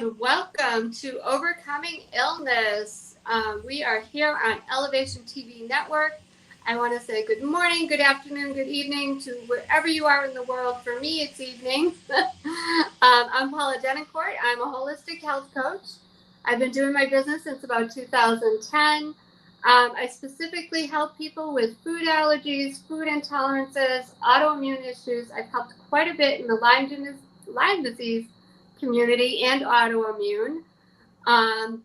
and welcome to Overcoming Illness. We are here on Elevation TV Network. I want to say good morning, good afternoon, good evening to wherever you are in the world. For me, it's evening. I'm Paula Denoncourt. I'm a holistic health coach. I've been doing my business since about 2010. I specifically help people with food allergies, food intolerances, autoimmune issues. I've helped quite a bit in the Lyme disease community and autoimmune.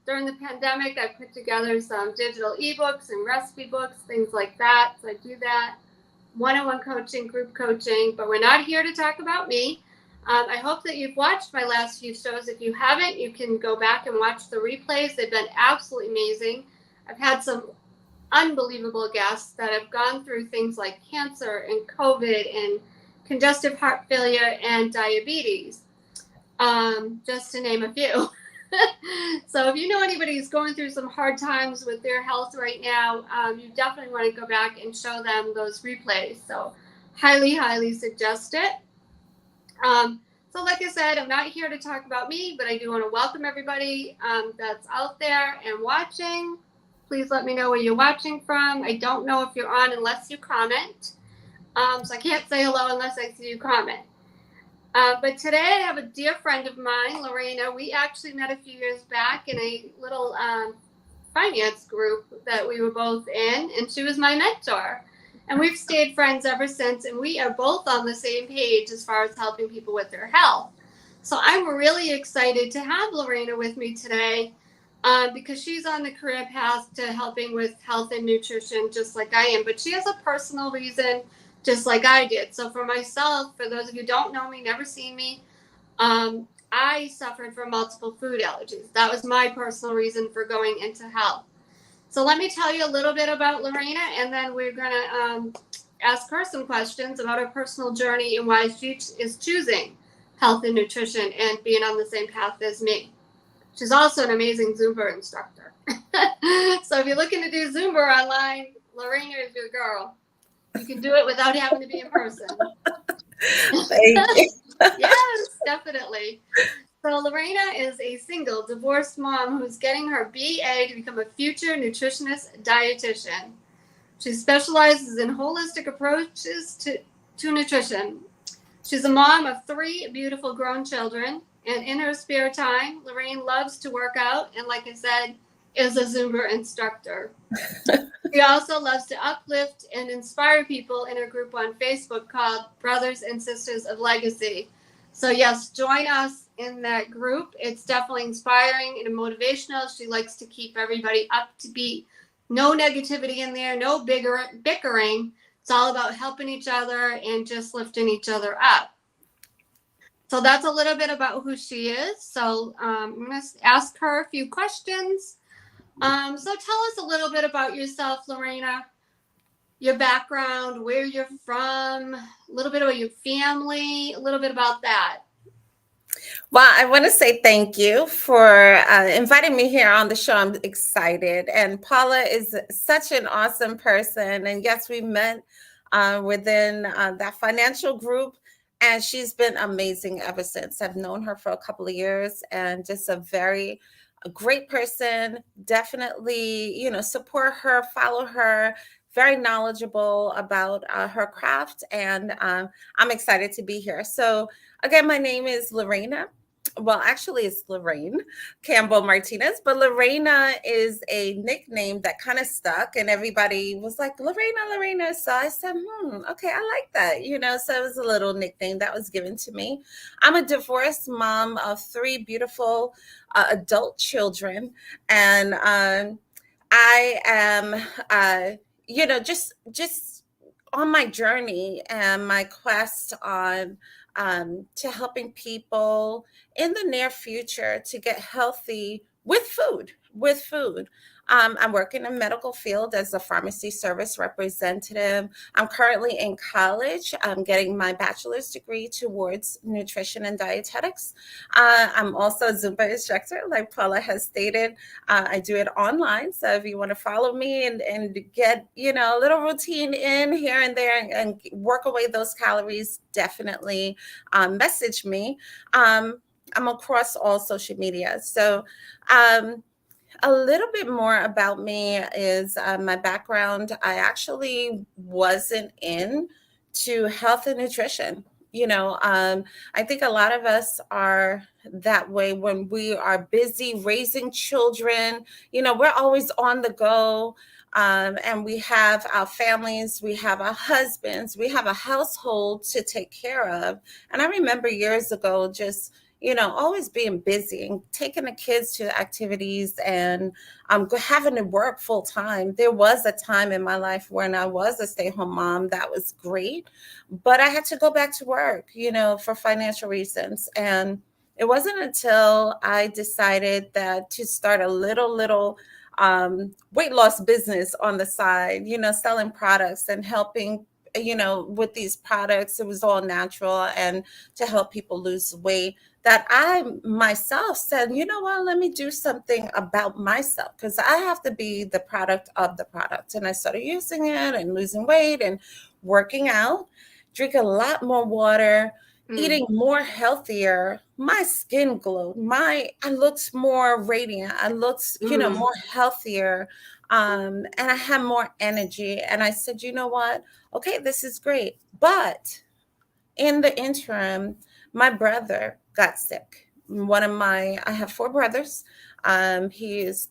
During the pandemic, I put together some digital ebooks and recipe books, things like that. So I do that, one-on-one coaching, group coaching, but we're not here to talk about me. I hope that you've watched my last few shows. If you haven't, you can go back and watch the replays. They've been absolutely amazing. I've had some unbelievable guests that have gone through things like cancer and COVID and congestive heart failure and diabetes, just to name a few. So if you know anybody who's going through some hard times with their health right now, you definitely want to go back and show them those replays. So highly suggest it. So like I said, I'm not here to talk about me, but I do want to welcome everybody that's out there and watching. Please let me know where you're watching from. I don't know if you're on unless you comment. So I can't say hello unless I see you comment. But today I have a dear friend of mine, Loraina. We actually met a few years back in a little finance group that we were both in, and she was my mentor. And we've stayed friends ever since, and we are both on the same page as far as helping people with their health. So I'm really excited to have Loraina with me today because she's on the career path to helping with health and nutrition just like I am. But she has a personal reason just like I did. So for myself, for those of you who don't know me, never seen me, I suffered from multiple food allergies. That was my personal reason for going into health. So let me tell you a little bit about Loraina, and then we're going to ask her some questions about her personal journey and why she is choosing health and nutrition and being on the same path as me. She's also an amazing Zumba instructor. So if you're looking to do Zumba online, Loraina is your girl. You can do it without having to be in person. Thank you. Yes, definitely. So Loraina is a single, divorced mom who's getting her BA to become a future nutritionist dietitian. She specializes in holistic approaches to nutrition. She's a mom of 3 beautiful grown children, and in her spare time, Loraina loves to work out, and like I said, is a Zumba instructor. She also loves to uplift and inspire people in her group on Facebook called Brothers and Sisters of Legacy. So yes, join us in that group. It's definitely inspiring and motivational. She likes to keep everybody up to beat. No negativity in there, no bickering. It's all about helping each other and just lifting each other up. So that's a little bit about who she is. So I'm going to ask her a few questions. So tell us a little bit about yourself, Loraina, your background, where you're from, a little bit about your family, a little bit about that. Well, I want to say thank you for inviting me here on the show. I'm excited. And Paula is such an awesome person. And yes, we met within that financial group. And she's been amazing ever since. I've known her for a couple of years and just a great person. Definitely, support her, follow her. Very knowledgeable about her craft. And I'm excited to be here. So again, my name is Loraina. Well, actually, it's Loraina Campbell-Martinez, but Loraina is a nickname that kind of stuck, and everybody was like, Loraina. So I said, okay, I like that, so it was a little nickname that was given to me. I'm a divorced mom of 3 beautiful adult children, and I am, just on my journey and my quest on to helping people in the near future to get healthy with food. I work in a medical field as a pharmacy service representative. I'm currently in college. I'm getting my bachelor's degree towards nutrition and dietetics. I'm also a Zumba instructor, like Paula has stated. I do it online. So if you want to follow me and get, a little routine in here and there and work away those calories, definitely message me. I'm across all social media. So, um, a little bit more about me is my background. I actually wasn't in to health and nutrition. I think a lot of us are that way when we are busy raising children. We're always on the go. And we have our families, we have our husbands, we have a household to take care of. And I remember years ago just always being busy and taking the kids to activities and having to work full time. There was a time in my life when I was a stay-at-home mom. That was great, but I had to go back to work, for financial reasons. And it wasn't until I decided that to start a little weight loss business on the side, selling products and helping with these products. It was all natural and to help people lose weight, that I myself said, you know what, let me do something about myself because I have to be the product of the product. And I started using it and losing weight and working out, drink a lot more water, eating more healthier. My skin glowed. I looked more radiant. I looked, more healthier. And I had more energy. And I said, you know what? Okay, this is great. But in the interim, my brother got sick. I have four brothers. He is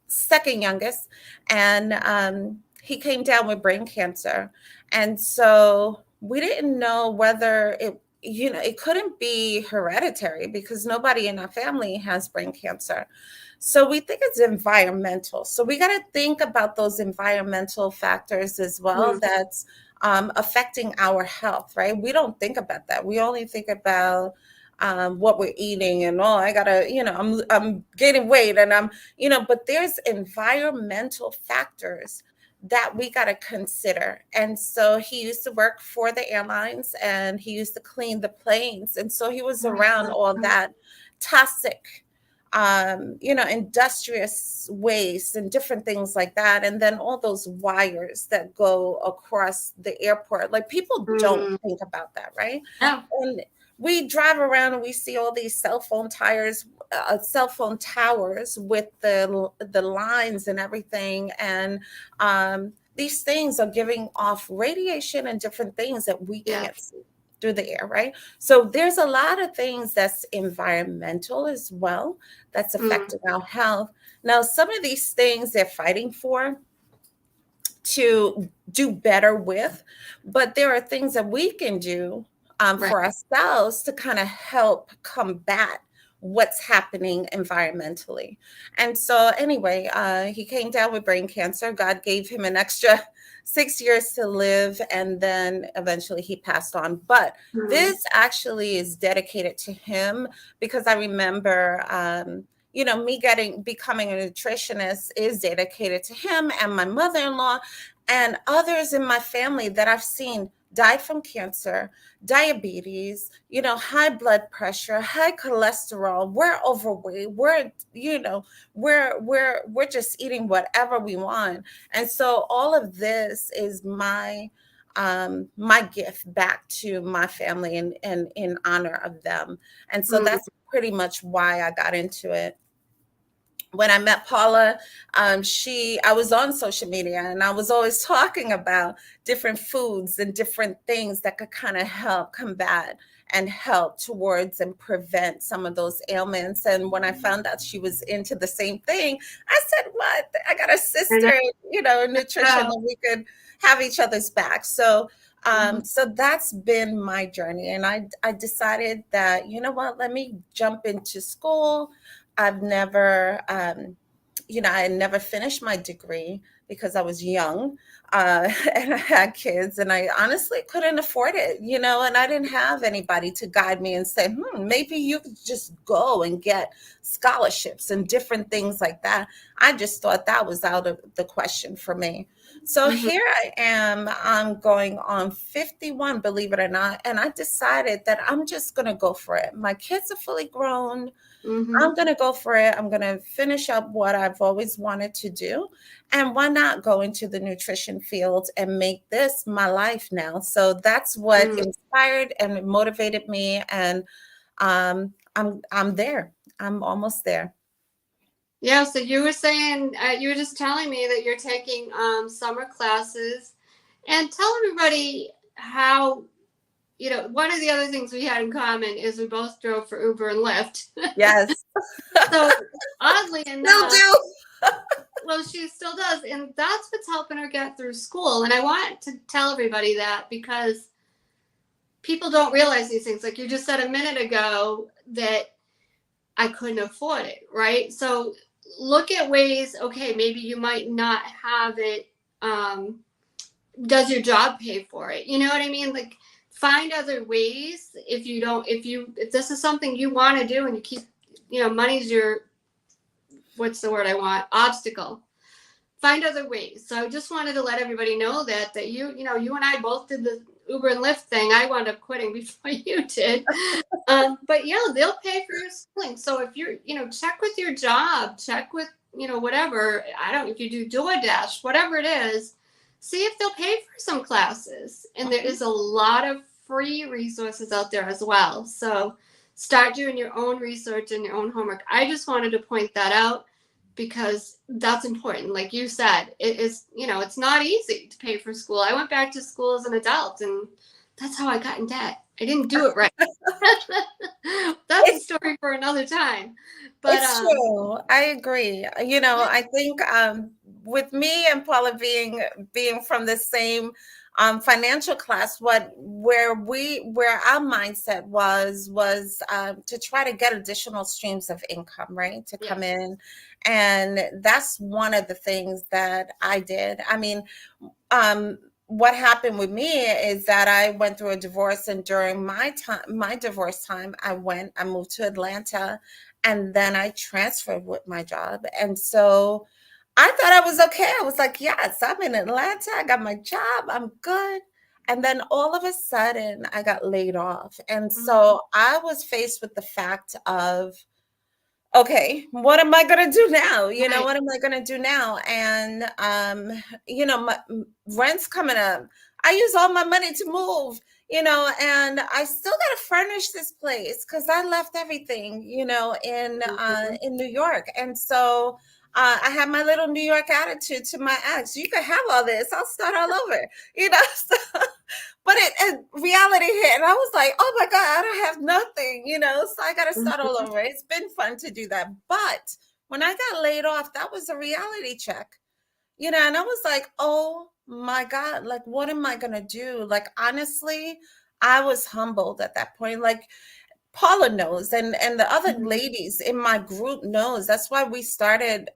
second youngest. And he came down with brain cancer. And so we didn't know whether it couldn't be hereditary because nobody in our family has brain cancer. So we think it's environmental. So we got to think about those environmental factors as well that's affecting our health, right? We don't think about that. We only think about what we're eating and I gotta, I'm gaining weight and but there's environmental factors that we got to consider. And so he used to work for the airlines and he used to clean the planes. And so he was around all that toxic industrious waste and different things like that. And then all those wires that go across the airport, like people don't think about that, right? Yeah. And we drive around and we see all these cell phone towers with the lines and everything. And these things are giving off radiation and different things that we can't see through the air, right? So there's a lot of things that's environmental as well that's affecting our health. Now, some of these things they're fighting to do better with, but there are things that we can do for ourselves to kind of help combat what's happening environmentally. And so anyway, he came down with brain cancer. God gave him an extra 6 years to live, and then eventually he passed on. But this actually is dedicated to him because I remember becoming a nutritionist is dedicated to him and my mother-in-law and others in my family that I've seen died from cancer, diabetes, high blood pressure, high cholesterol. We're overweight. We're just eating whatever we want. And so all of this is my gift back to my family and in honor of them. And so that's pretty much why I got into it. When I met Paula, I was on social media and I was always talking about different foods and different things that could kind of help combat and help towards and prevent some of those ailments. And when I found out she was into the same thing, I said, what? I got a sister, in nutrition, and we could have each other's back. So so that's been my journey. And I decided that, you know what, let me jump into school. I've never, I had never finished my degree because I was young and I had kids and I honestly couldn't afford it, and I didn't have anybody to guide me and say, maybe you could just go and get scholarships and different things like that. I just thought that was out of the question for me. So here I am, I'm going on 51, believe it or not. And I decided that I'm just going to go for it. My kids are fully grown. I'm going to go for it. I'm going to finish up what I've always wanted to do. And why not go into the nutrition field and make this my life now? So that's what Mm. inspired and motivated me. And I'm there. I'm almost there. Yeah, so you were saying, you were just telling me that you're taking summer classes, and tell everybody how, one of the other things we had in common is we both drove for Uber and Lyft. Yes. So oddly Will enough, do. well, she still does, and that's what's helping her get through school. And I want to tell everybody that because people don't realize these things. Like you just said a minute ago that I couldn't afford it, right? So look at ways, okay, maybe you might not have it. Does your job pay for it? You know what I mean? Like find other ways if this is something you want to do and you keep, money's your, what's the word I want? Obstacle. Find other ways. So I just wanted to let everybody know that you and I both did the Uber and Lyft thing. I wound up quitting before you did. But yeah, they'll pay for your schooling. So if you're, check with your job, check with, whatever. I don't, if you do DoorDash, whatever it is, see if they'll pay for some classes. And there is a lot of free resources out there as well. So start doing your own research and your own homework. I just wanted to point that out because that's important. Like you said, it is, it's not easy to pay for school. I went back to school as an adult and that's how I got in debt. I didn't do it right. That's a story for another time. But It's true. I agree. I think with me and Paula being from the same financial class, where our mindset was to try to get additional streams of income, right? To come in, and that's one of the things that I did. I mean, what happened with me is that I went through a divorce, and during my divorce time, I moved to Atlanta, and then I transferred with my job. And so I thought I was okay. I was like, yes, I'm in Atlanta. I got my job. I'm good. And then all of a sudden I got laid off. And so I was faced with the fact of, okay, what am I going to do now? What am I going to do now? And, my rent's coming up. I use all my money to move, and I still got to furnish this place because I left everything, in New York. And so I had my little New York attitude to my ex. You can have all this. I'll start all over, So, but reality hit, and I was like, oh my God, I don't have nothing, so I got to start all over. It's been fun to do that. But when I got laid off, that was a reality check, and I was like, oh my God, like, what am I going to do? Like, honestly, I was humbled at that point. Like, Paula knows, and the other ladies in my group knows. That's why we started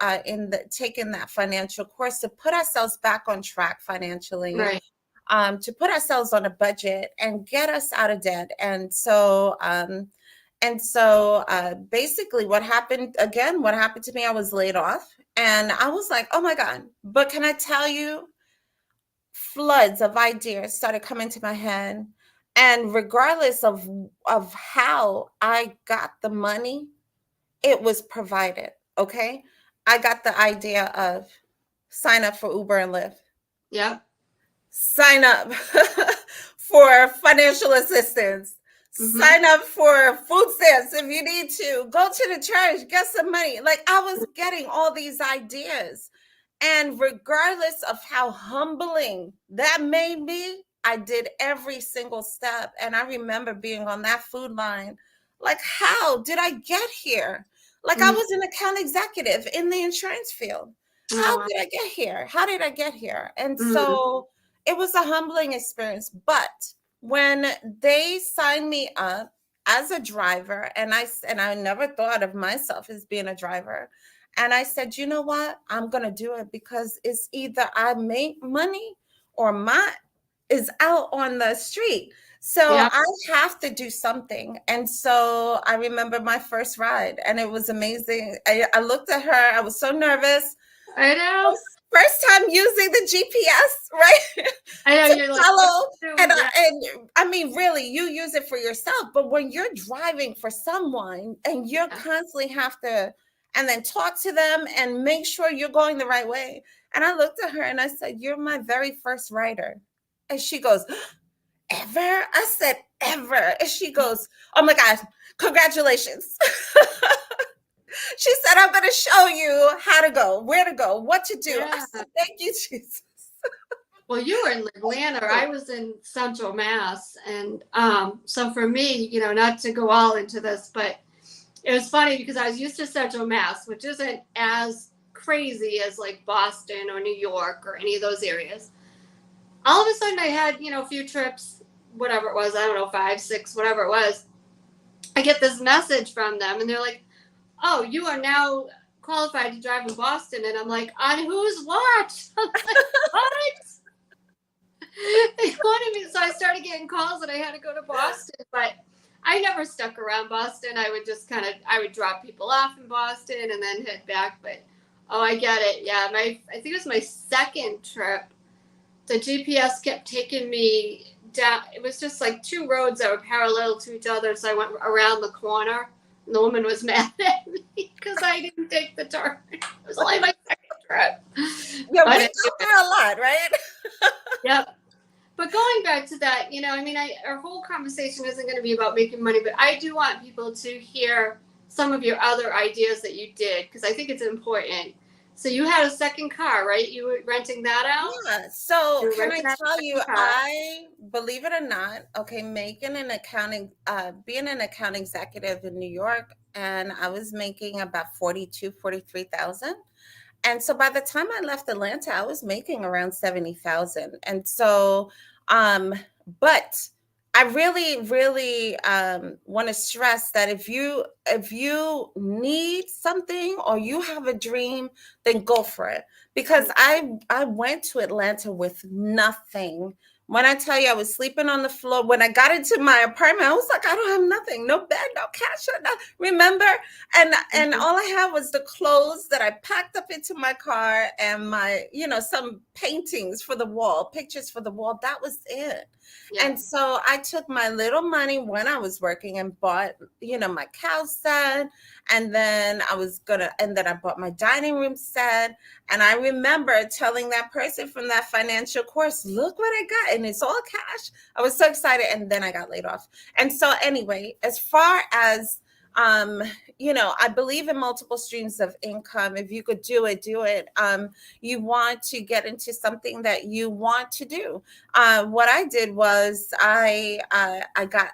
taking that financial course to put ourselves back on track financially. Right. To put ourselves on a budget and get us out of debt. And so, basically what happened to me, I was laid off, and I was like, oh my God, but can I tell you, floods of ideas started coming to my head. And regardless of how I got the money, it was provided. Okay. I got the idea of sign up for Uber and Lyft. Yep. Sign up for financial assistance. Sign up for food stamps if you need to. Go to the church, get some money. Like, I was getting all these ideas. And regardless of how humbling that made me, I did every single step. And I remember being on that food line, like, how did I get here? Like, I was an account executive in the insurance field. How did I get here? How did I get here? And so it was a humbling experience. But when they signed me up as a driver, and I never thought of myself as being a driver, and I said, you know what? I'm going to do it because it's either I make money or my is out on the street. So I have to do something. And so I remember my first ride, and it was amazing. I looked at her. I was so nervous. I know. First time using the GPS, right? I know, to you're follow. like, And I mean, really, you use it for yourself. But when you're driving for someone and you're constantly have to, and then talk to them and make sure you're going the right way. And I looked at her and I said, "You're my very first writer." And she goes, "Ever?" I said, "Ever." And she goes, "Oh my God, congratulations." She said, "I'm going to show you how to go, where to go, what to do." I Yeah. said, "Thank you, Jesus." Well, you were in Atlanta. I was in Central Mass, and so for me, not to go all into this, but it was funny because I was used to Central Mass, which isn't as crazy as like Boston or New York or any of those areas. All of a sudden, I had a few trips, whatever it was, I don't know, 5, 6, whatever it was. I get this message from them, and they're like, "Oh, you are now qualified to drive in Boston," and I'm like, "On whose watch?" I'm like, "What?" They wanted me, so I started getting calls that I had to go to Boston, but I never stuck around Boston. I would just I would drop people off in Boston and then head back. But oh, I get it. Yeah, I think it was my second trip. The GPS kept taking me down. It was just like two roads that were parallel to each other, so I went around the corner. And the woman was mad at me because I didn't take the turn. It was only my second trip. Yeah, But we go anyway, through a lot, right? yep. But going back to that, our whole conversation isn't going to be about making money, but I do want people to hear some of your other ideas that you did because I think it's important. So you had a second car, right? You were renting that out? Yeah. So You were can I renting out a tell you, second car. I believe it or not, okay, making an accounting, being an account executive in New York, and I was making about 42, 43,000. And so by the time I left Atlanta, I was making around 70,000. And so, um, but I really, really want to stress that if you need something or you have a dream, then go for it. Because I went to Atlanta with nothing. When I tell you I was sleeping on the floor, when I got into my apartment, I was like, I don't have nothing, no bed, no cash, no, remember? And Mhm. all I had was the clothes that I packed up into my car and my, some paintings for the wall, pictures for the wall. That was it. Yeah. And so I took my little money when I was working and bought, my couch set. And then I bought my dining room set. And I remember telling that person from that financial course, look what I got. And it's all cash. I was so excited. And then I got laid off. And so anyway, as far as um I believe in multiple streams of income. If you could do it, do it. You want to get into something that you want to do. What I did was I got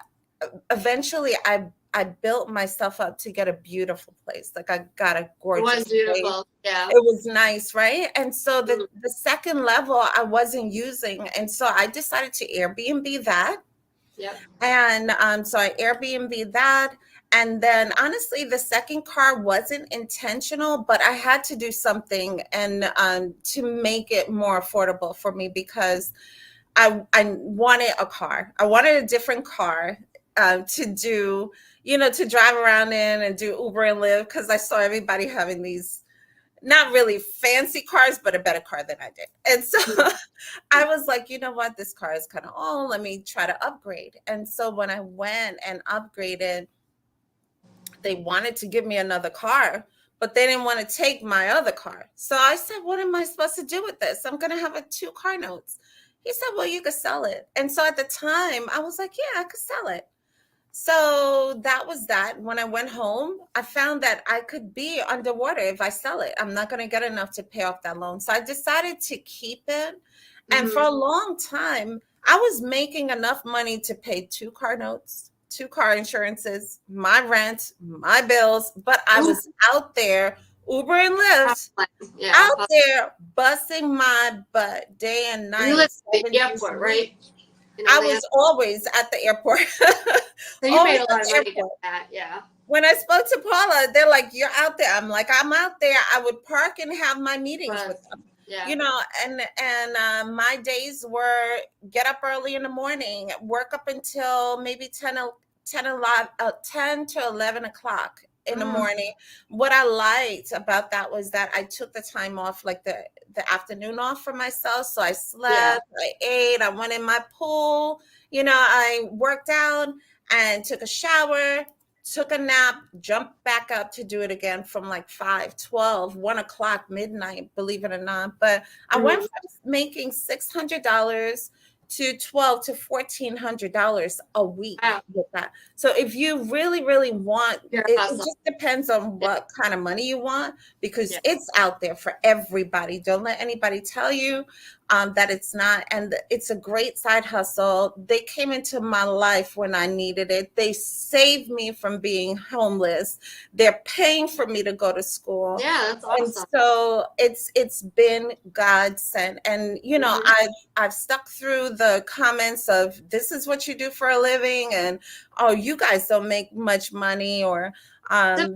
eventually I built myself up to get a beautiful place. Like I got a It was gorgeous place. beautiful. Yeah. It was nice, right? And so the Mm. the second level I wasn't using, and so I decided to Airbnb that. Yep. And so I Airbnb that. And then honestly, the second car wasn't intentional, but I had to do something and to make it more affordable for me because I wanted a car. I wanted a different car to do, to drive around in and do Uber and Lyft because I saw everybody having these not really fancy cars, but a better car than I did. And so Mm. I was like, you know what, this car is kind of old. Let me try to upgrade. And so when I went and upgraded, they wanted to give me another car, but they didn't want to take my other car. So I said, what am I supposed to do with this? I'm going to have a 2 car notes. He said, well, you could sell it. And so at the time, I was like, yeah, I could sell it. So that was that. When I went home, I found that I could be underwater if I sell it. I'm not going to get enough to pay off that loan. So I decided to keep it. And for Mhm. a long time, I was making enough money to pay 2 car notes, 2 car insurances, my rent, my bills, but I was out there Uber and Lyft, Yeah. out there busting my butt day and And you night, lived at the 7 days a airport, week. right? In I Atlanta. was always at the airport, So you always made a at lot of the money doing airport. that. Yeah. When I spoke to Paula, they're like, "You're out there." I'm like, "I'm out there." I would park and have my meetings with Plus, them, yeah. and my days were get up early in the morning, work up until maybe 10 to 11 o'clock in the Mm. morning. What I liked about that was that I took the time off, like the afternoon off for myself. So I Yeah. slept, I ate, I went in my pool, I worked out and took a shower, took a nap, jumped back up to do it again from like 5, 12, 1 o'clock, midnight, believe it or not. But I went Mhm. from making $600 to 12 to $1,400 a week Wow. with that. So if you really, really want, Pure it hustle. just depends on Yeah. what kind of money you want, because Yeah. it's out there for everybody. Don't let anybody tell you that it's not. And it's a great side hustle. They came into my life when I needed it. They saved me from being homeless. They're paying for me to go to school. Yeah, that's And awesome. so it's been God sent. And Mhm. I've stuck through the comments of, this is what you do for a living, and oh, you guys don't make much money, or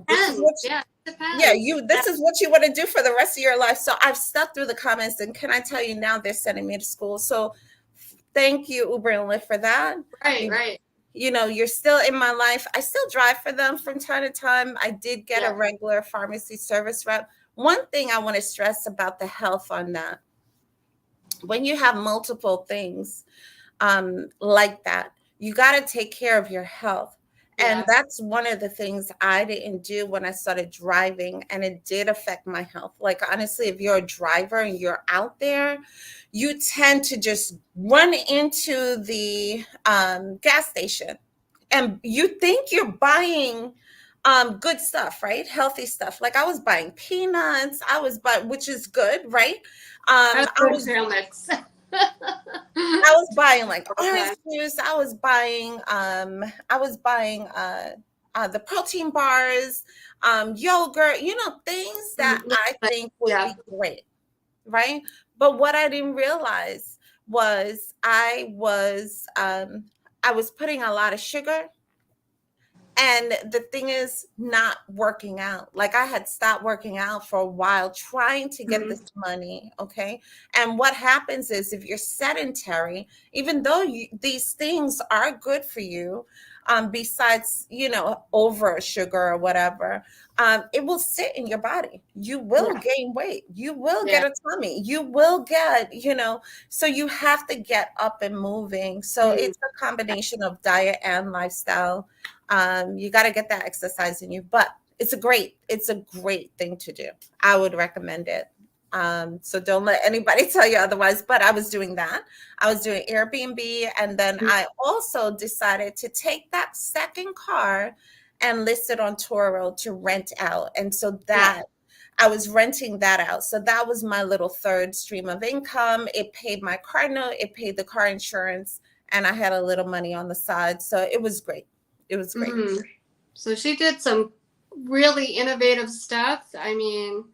this is what Depends. Yeah, it yeah, depends. this is what you want to do for the rest of your life. So I've stuck through the comments, and can I tell you, now they're sending me to school. So thank you, Uber and Lyft, for that. Right, You, right. you're still in my life. I still drive for them from time to time. I did get Yeah. a regular pharmacy service rep. One thing I want to stress about the health on that, when you have multiple things like that, you got to take care of your health. And Yeah. that's one of the things I didn't do when I started driving, and it did affect my health. Like, honestly, if you're a driver and you're out there, you tend to just run into the gas station, and you think you're buying good stuff, right? Healthy stuff. Like, I was buying peanuts, I was buying, which is good, right? I was I doing was trail mix. I was buying like orange Okay. juice. I was buying the protein bars, yogurt, things that Mhm. I think would Yeah. be great, right? But what I didn't realize was I was putting a lot of sugar, and the thing is, not working out. Like, I had stopped working out for a while trying to get Mhm. this money. Okay. And what happens is, if you're sedentary, even though these things are good for you, besides, over sugar or whatever, it will sit in your body. You will Yeah. gain weight. You will Yeah. get a tummy. You will get, so you have to get up and moving. So Mm. it's a combination of diet and lifestyle. You got to get that exercise in you, but it's a great thing to do. I would recommend it. So don't let anybody tell you otherwise. But I was doing that. I was doing Airbnb, and then I also decided to take that second car and list it on Turo to rent out. And so Yeah. that I was renting that out. So that was my little third stream of income. It paid my car note, it paid the car insurance, and I had a little money on the side. So it was great. It was great. Mhm. So she did some really innovative stuff. I mean,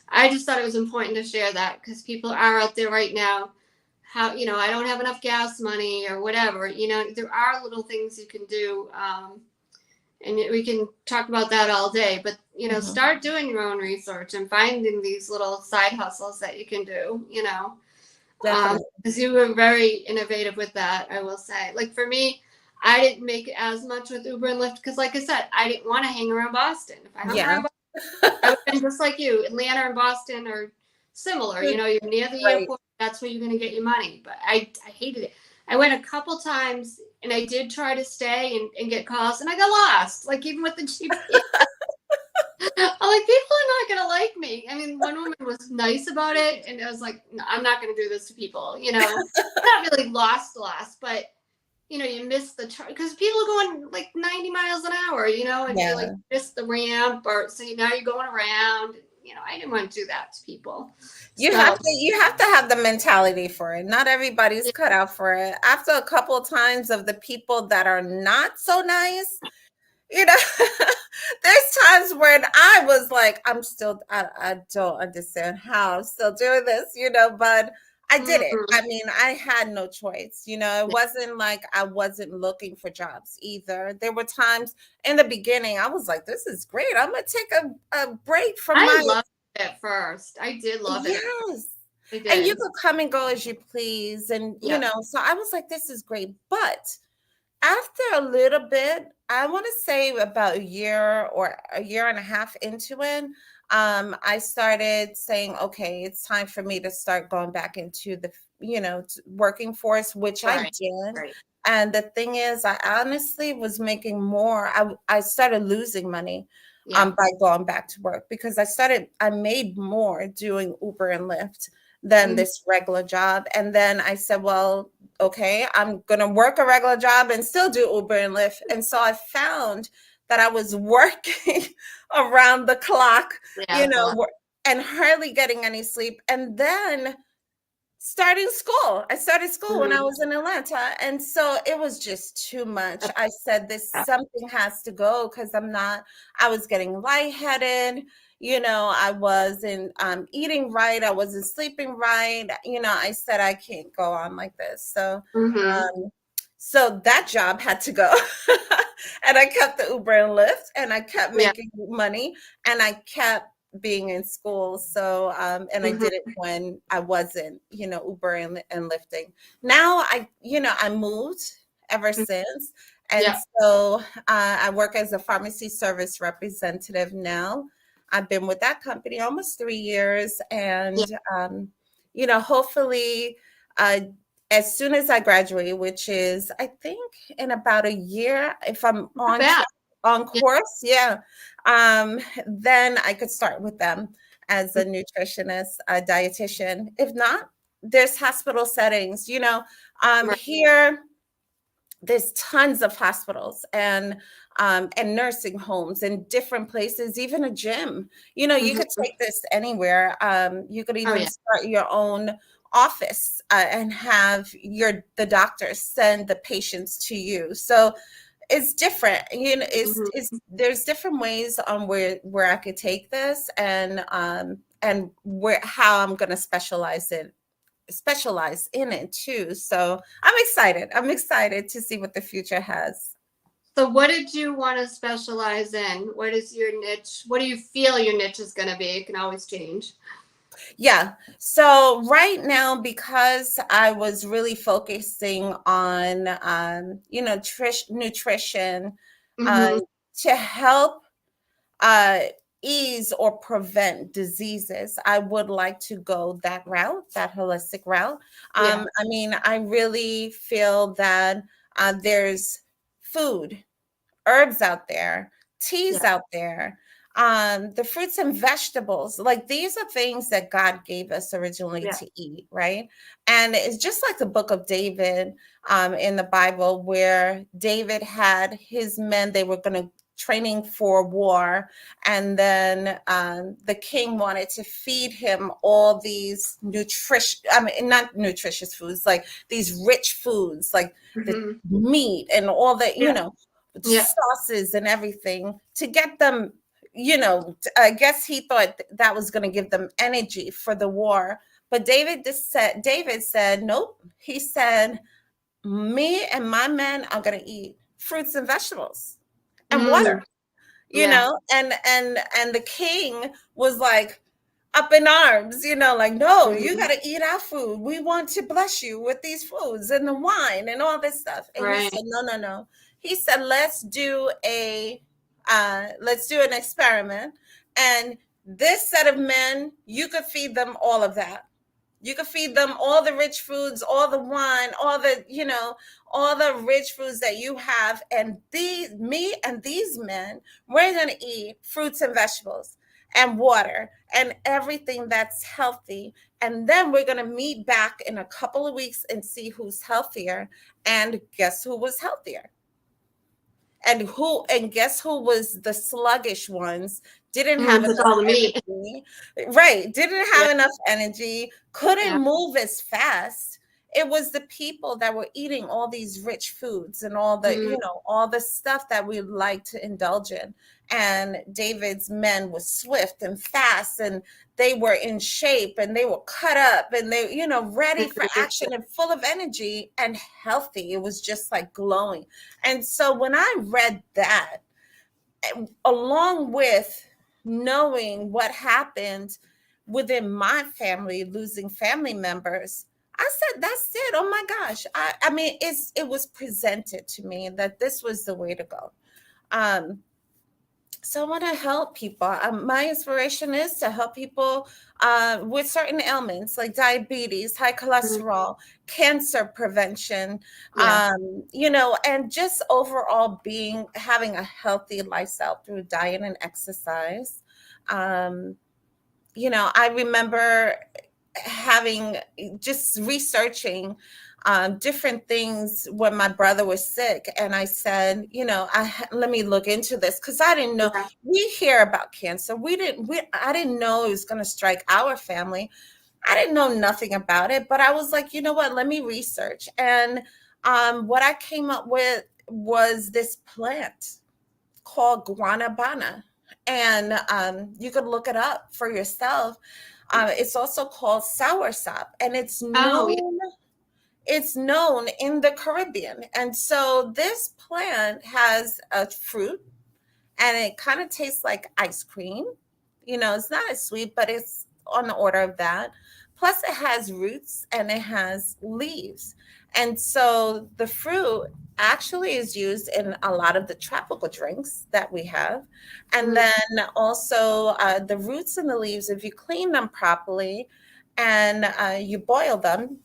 I just thought it was important to share that because people are out there right now. How, I don't have enough gas money or whatever. There are little things you can do. And we can talk about that all day, but Mhm. start doing your own research and finding these little side hustles that you can do. Definitely. Because you were very innovative with that, I will say. Like for me, I didn't make as much with Uber and Lyft because, like I said, I didn't want to hang around Boston. If I hung Yeah. around Boston, I would have been just like you. Atlanta and Boston are similar. Good. You're near the Right. airport. That's where you're going to get your money. But I hated it. I went a couple times and I did try to stay and get calls, and I got lost. Like even with the GPS. I'm like, people are not gonna like me. I mean, one woman was nice about it, and I was like, no, I'm not gonna do this to people. Not really lost, but you miss the because people are going like 90 miles an hour. And you like Yeah. miss the ramp, or so now you're going around. I didn't want to do that to people. You So have to have the mentality for it. Not everybody's yeah, cut out for it. After a couple of times of the people that are not so nice, you know, there's times when I was like, I don't understand how I'm still doing this, but I did it. mhm, I mean, I had no choice. It wasn't like I wasn't looking for jobs either. There were times in the beginning I was like, this is great. I'm gonna take a break from I my loved it at first. I did love it. yes. I And you did. could come and go as you please. And, Yeah. so I was like, this is great. But after a little bit, I want to say about a year or a year and a half into it, I started saying, okay, it's time for me to start going back into the, working force, which I Right. did. Right. And the thing is, I honestly was making more. I started losing money Yeah. by going back to work because I made more doing Uber and Lyft than Mhm. this regular job. And then I said, well, okay, I'm going to work a regular job and still do Uber and Lyft. And so I found that I was working around the clock, Yeah, you that's a lot. know, and hardly getting any sleep. And then starting school. I started school when I Mhm. was in Atlanta. And so it was just too much. I said, this Yeah. something has to go because I was getting lightheaded. I wasn't eating right. I wasn't sleeping right. I said, I can't go on like this. Mhm. Um, so that job had to go. And I kept the Uber and Lyft and I kept Yeah. making money and I kept being in school. So, and I Mhm. did it when I wasn't, Uber and lifting. Now I moved ever Mhm. since. And Yeah. so I work as a pharmacy service representative now. I've been with that company almost 3 years. Yeah. And, hopefully, uh, as soon as I graduate, which is, I think, in about a year, if I'm Not bad. on Yeah. course, yeah, then I could start with them as a nutritionist, a dietitian. If not, there's hospital settings. Right. Here there's tons of hospitals and nursing homes and different places, even a gym. You could Mhm. take this anywhere. You could Oh even yeah. start your own office and have the doctors send the patients to you. So it's different. It's Mhm. there's different ways on where I could take this and where how I'm going to specialize in it too. So I'm excited to see what the future has. So what did you want to specialize in? What is your niche? What do you feel your niche is going to be? It can always change. Yeah. So right now, because I was really focusing on, nutrition, uh, Mhm. to help uh, ease or prevent diseases, I would like to go that route, that holistic route. Yeah. I mean, I really feel that there's food, herbs out there, teas Yeah. out there, the fruits and vegetables. Like these are things that God gave us originally Yeah. to eat, right? And it's just like the book of David in the Bible, where David had his men, they were going to training for war, and then the king wanted to feed him all these not nutritious foods, like these rich foods, like the Mhm. meat and all that, Yeah. Yeah. sauces and everything to get them, I guess he thought that was going to give them energy for the war. But David said, nope. He said, me and my men are going to eat fruits and vegetables and water, Mm. Yeah. and the king was like, up in arms, like, no, you got Mhm. to eat our food. We want to bless you with these foods and the wine and all this stuff. And he Right. said, no, no, no. He said, let's do an experiment. And this set of men, you could feed them all of that. You could feed them all the rich foods, all the wine, all the rich foods that you have. And me and these men, we're going to eat fruits and vegetables and water and everything that's healthy. And then we're going to meet back in a couple of weeks and see who's healthier. And guess who was healthier? And guess who was the sluggish ones, didn't have Mm, with enough all the meat. energy, right, didn't Yeah. have enough energy, couldn't Yeah. move as fast. It was the people that were eating all these rich foods and Mm. all the stuff that we like to indulge in. And David's men were swift and fast, and they were in shape, and they were cut up, and they, ready for action and full of energy and healthy. It was just like glowing. And so when I read that, along with knowing what happened within my family, losing family members, I said, that's it. Oh my gosh. I mean, it was presented to me that this was the way to go. Um, So I want to help people. My inspiration is to help people with certain ailments like diabetes, high Mhm. cholesterol, cancer prevention, Yeah. and just overall having a healthy lifestyle through diet and exercise. Um, I remember having just researching different things when my brother was sick, and I said, let me look into this because I didn't know. Yeah. We hear about cancer. I didn't know it was going to strike our family. I didn't know nothing about it, but I was like, you know what? Let me research. And what I came up with was this plant called guanabana, and you could look it up for yourself. It's also called soursop, and Oh, yeah. it's known in the Caribbean. And so this plant has a fruit, and it kind of tastes like ice cream. It's not as sweet, but it's on the order of that. Plus, it has roots and it has leaves. And so the fruit actually is used in a lot of the tropical drinks that we have. And Mhm. then also the roots and the leaves, if you clean them properly and you boil them,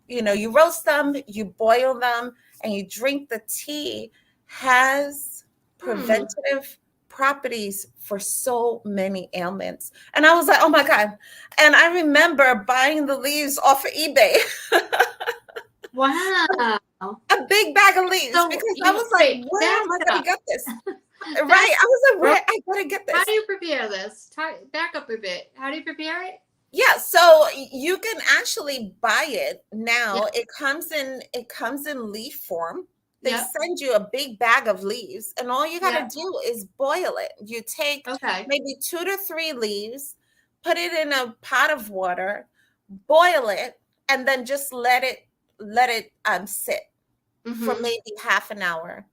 you roast them, you boil them, and you drink the tea, has Hmm. preventative properties for so many ailments. And I was like, oh my God. And I remember buying the leaves off of eBay, Wow. a big bag of leaves, So because I you was like, wait, where back am I it going to up. get this? Back Right. I was like, real- where I got to get How this? do you prepare this? Back up a bit. How do you prepare it? Yeah, so you can actually buy it Yeah. now. It comes in leaf form. They Yep. send you a big bag of leaves, and all you got to Yep. do is boil it. You take Okay. maybe 2 to 3 leaves, put it in a pot of water, boil it, and then just let it sit for Mm-hmm. maybe half an hour,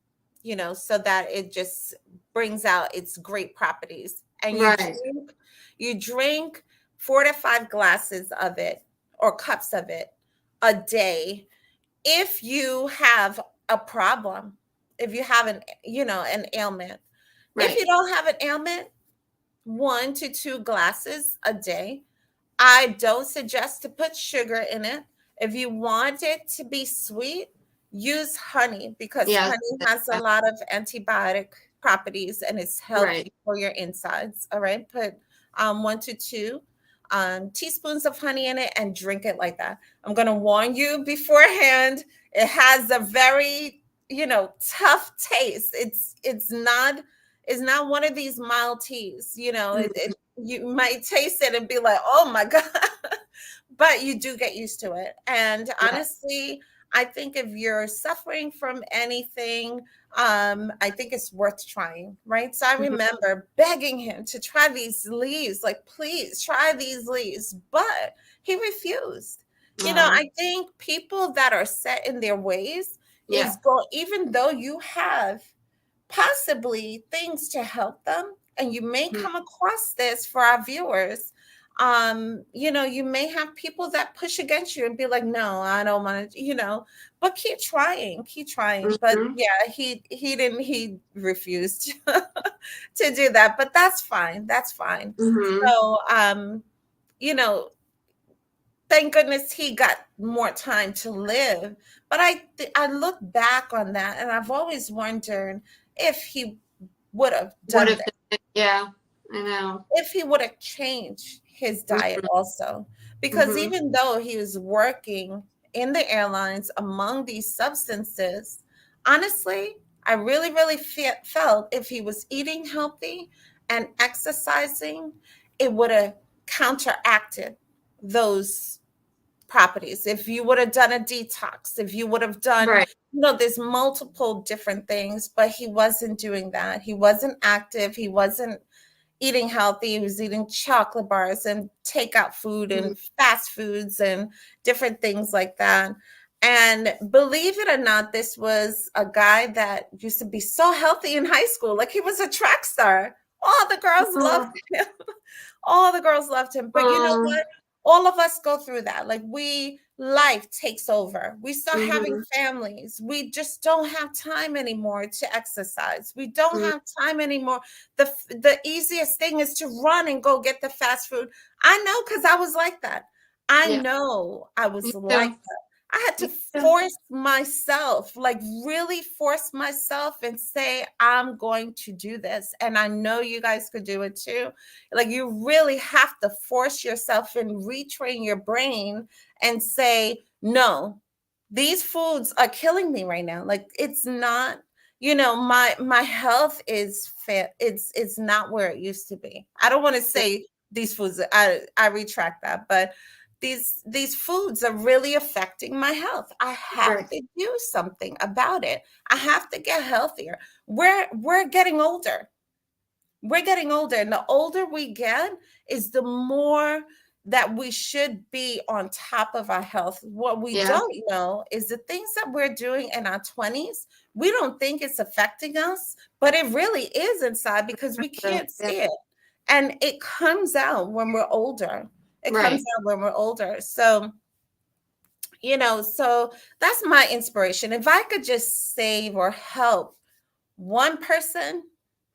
so that it just brings out its great properties. And Right. you drink 4 to 5 glasses of it, or cups of it, a day. If you have a problem, if you have an ailment. If Right. you don't have an ailment, 1 to 2 glasses a day. I don't suggest to put sugar in it. If you want it to be sweet, use honey, because Yes. honey has a lot of antibiotic properties and it's Right. healthy for your insides. All right. Put 1 to 2 teaspoons of honey in it and drink it like that. I'm going to warn you beforehand. It has a very, tough taste. It's not one of these mild teas. Mhm. You might taste it and be like, oh my God. But you do get used to it. And Yeah. honestly, I think if you're suffering from anything, I think it's worth trying, right? So I Mhm. remember begging him to try these leaves, like, please try these leaves, but he refused. Oh, I think people that are set in their ways yeah. even though you have possibly things to help them, and you may Mhm. come across this for our viewers. You may have people that push against you and be like, no, I don't want to, but keep trying. But Mhm. yeah, he refused to do that, but that's fine. Mhm. So you know thank goodness he got more time to live. But I look back on that, and I've always wondered if he would have Would done have that, been. Yeah. I know. if he would have changed his diet Mhm. also. Because Mhm. even though he was working in the airlines among these substances, honestly, I really, really felt if he was eating healthy and exercising, it would have counteracted those properties. If you would have done a detox, if you would have done, Right. there's multiple different things, but he wasn't doing that. He wasn't active. He wasn't eating healthy. He was eating chocolate bars and takeout food Mhm. and fast foods and different things like that. And believe it or not, this was a guy that used to be so healthy in high school. Like, he was a track star. All the girls loved Oh, him. All the girls loved him. But you know oh, what? all of us go through that. Like life takes over. We start having Mm-hmm. families. We just don't have time anymore to exercise. We don't Mm-hmm. have time anymore. The easiest thing is to run and go get the fast food. I know, because I was like that. I Yeah. know I was Me like too. that. I had to Me too. force myself, like really force myself and say, I'm going to do this. And I know you guys could do it too. Like you really have to force yourself and retrain your brain and say, no, these foods are killing me right now. Like it's not, my health is it's not where it used to be. I don't want to Yeah. say these foods, I retract that, but these foods are really affecting my health. I have Right. to do something about it. I have to get healthier. We're getting older. We're getting older, and the older we get is the more that we should be on top of our health. What we Yeah. don't know is the things that we're doing in our 20s, we don't think it's affecting us, but it really is inside because we can't Yeah. see it. And it comes out when we're older. It comes Right. out when we're older. So that's my inspiration. If I could just save or help one person,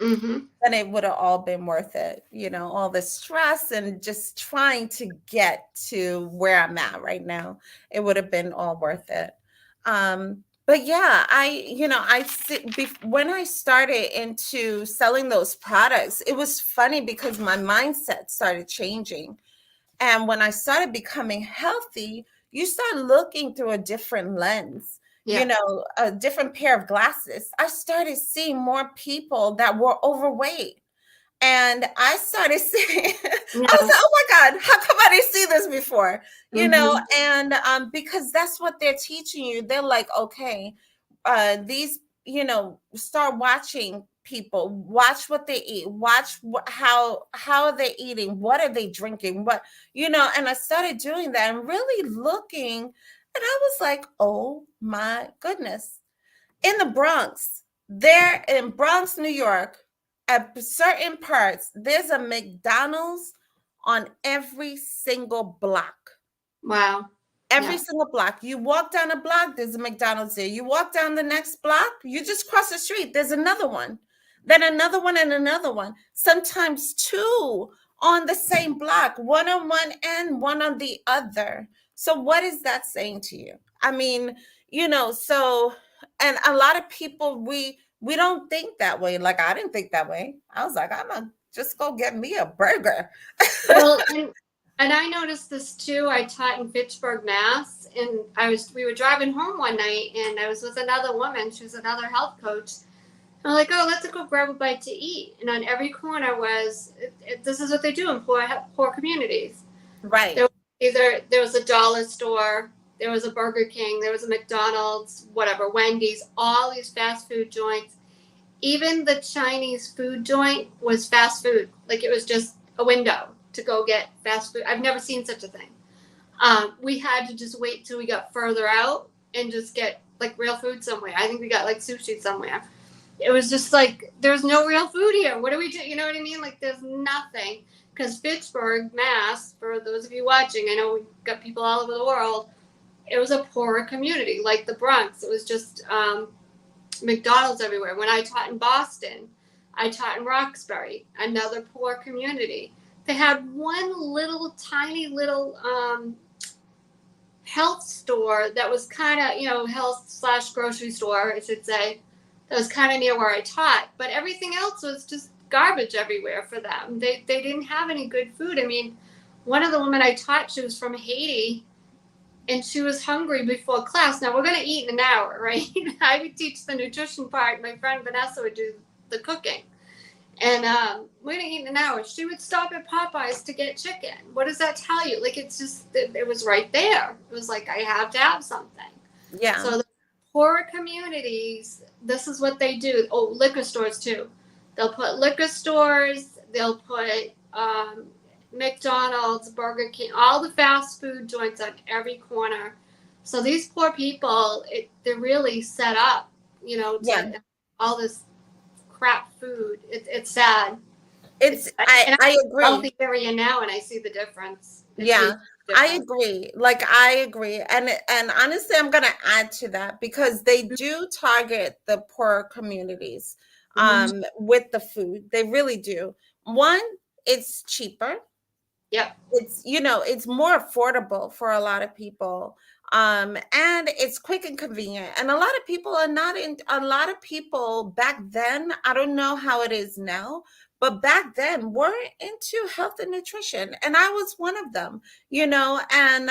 Mm-hmm. then it would have all been worth it. All the stress and just trying to get to where I'm at right now, it would have been all worth it. But yeah, when I started into selling those products, it was funny because my mindset started changing. And when I started becoming healthy, you start looking through a different lens, Yeah. a different pair of glasses. I started seeing more people that were overweight. And I started seeing, I was Yeah. like, oh my God, how come I didn't see this before? Mm-hmm. And because that's what they're teaching you. They're like, okay, start watching people, watch what they eat, watch how are they eating, what are they drinking, and I started doing that and really looking, and I was like, oh my goodness. In the Bronx, there in Bronx, New York, at certain parts, there's a McDonald's on every single block. Wow. Every Yeah. single block. You walk down a block, there's a McDonald's there. You walk down the next block, you just cross the street, there's another one. Then another one and another one. Sometimes two on the same block, one on one end, one on the other. So what is that saying to you? I mean, so, and a lot of people, we don't think that way. Like I didn't think that way. I was like, I'm gonna just go get me a burger. Well, and I noticed this too. I taught in Fitchburg, Mass, and we were driving home one night, and I was with another woman. She was another health coach. And I'm like, oh, let's go grab a bite to eat. And on every corner this is what they do in poor communities. Right. There was there was a dollar store, there was a Burger King, there was a McDonald's, whatever, Wendy's, all these fast food joints. Even the Chinese food joint was fast food. Like it was just a window to go get fast food. I've never seen such a thing. We had to just wait till we got further out and just get like real food somewhere. I think we got like sushi somewhere. It was just like there's no real food here. What do we do? You know what I mean? Like there's nothing. Because Fitchburg, Mass, for those of you watching, I know we've got people all over the world. It was a poorer community, like the Bronx. It was just McDonald's everywhere. When I taught in Boston, I taught in Roxbury, another poor community. They had one little tiny little health store that was kind of, health/grocery store, I should say, that was kind of near where I taught. But everything else was just garbage everywhere for them. They didn't have any good food. I mean, one of the women I taught, she was from Haiti, and she was hungry before class. Now we're going to eat in an hour, right? I would teach the nutrition part. My friend Vanessa would do the cooking. And we're going to eat in an hour. She would stop at Popeyes to get chicken. What does that tell you? Like, it's just, it was right there. It was like, I have to have something. Yeah. So the poorer communities, this is what they do. Oh, liquor stores too. They'll put liquor stores, they'll put McDonald's, Burger King, all the fast food joints on every corner. So these poor people, they're really set up, Yeah. to all this crap food. It's sad. I And I'm I in a agree. healthy area now, and I see the difference. It's Yeah. huge. I different. agree. Like I agree. And honestly, I'm gonna add to that because they do target the poor communities Mm-hmm. with the food. They really do. One, it's cheaper. Yep. It's, it's more affordable for a lot of people. And it's quick and convenient. And a lot of people are not in a lot of people back then, I don't know how it is now, but back then weren't into health and nutrition. And I was one of them, and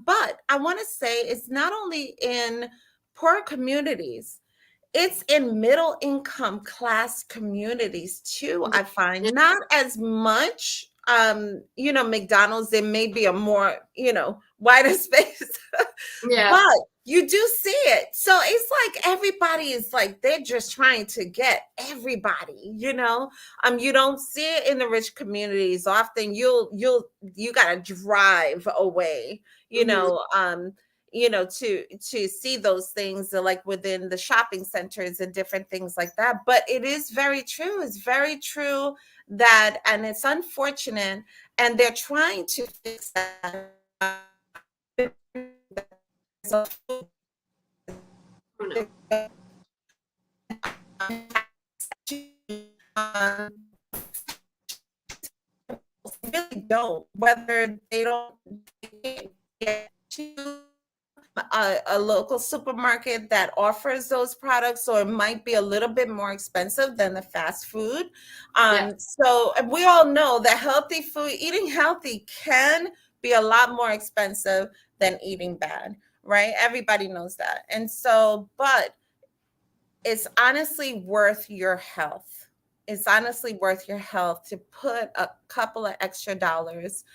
but I want to say it's not only in poor communities, it's in middle income class communities too, I Yeah. find. Not as much. McDonald's, there may be a more, wider space, Yeah. but you do see it. So it's like everybody is like they're just trying to get everybody, you don't see it in the rich communities. Often you gotta drive away, Mm-hmm. to see those things like within the shopping centers and different things like that. But it is very true. It's very true that, and it's unfortunate, and they're trying to fix that. Oh no. Really don't, whether they don't get to a local supermarket that offers those products, or it might be a little bit more expensive than the fast food. Yeah. So we all know that healthy food, eating healthy, can be a lot more expensive than eating bad, right? Everybody knows that. And so, but it's honestly worth your health. It's honestly worth your health to put a couple of extra dollars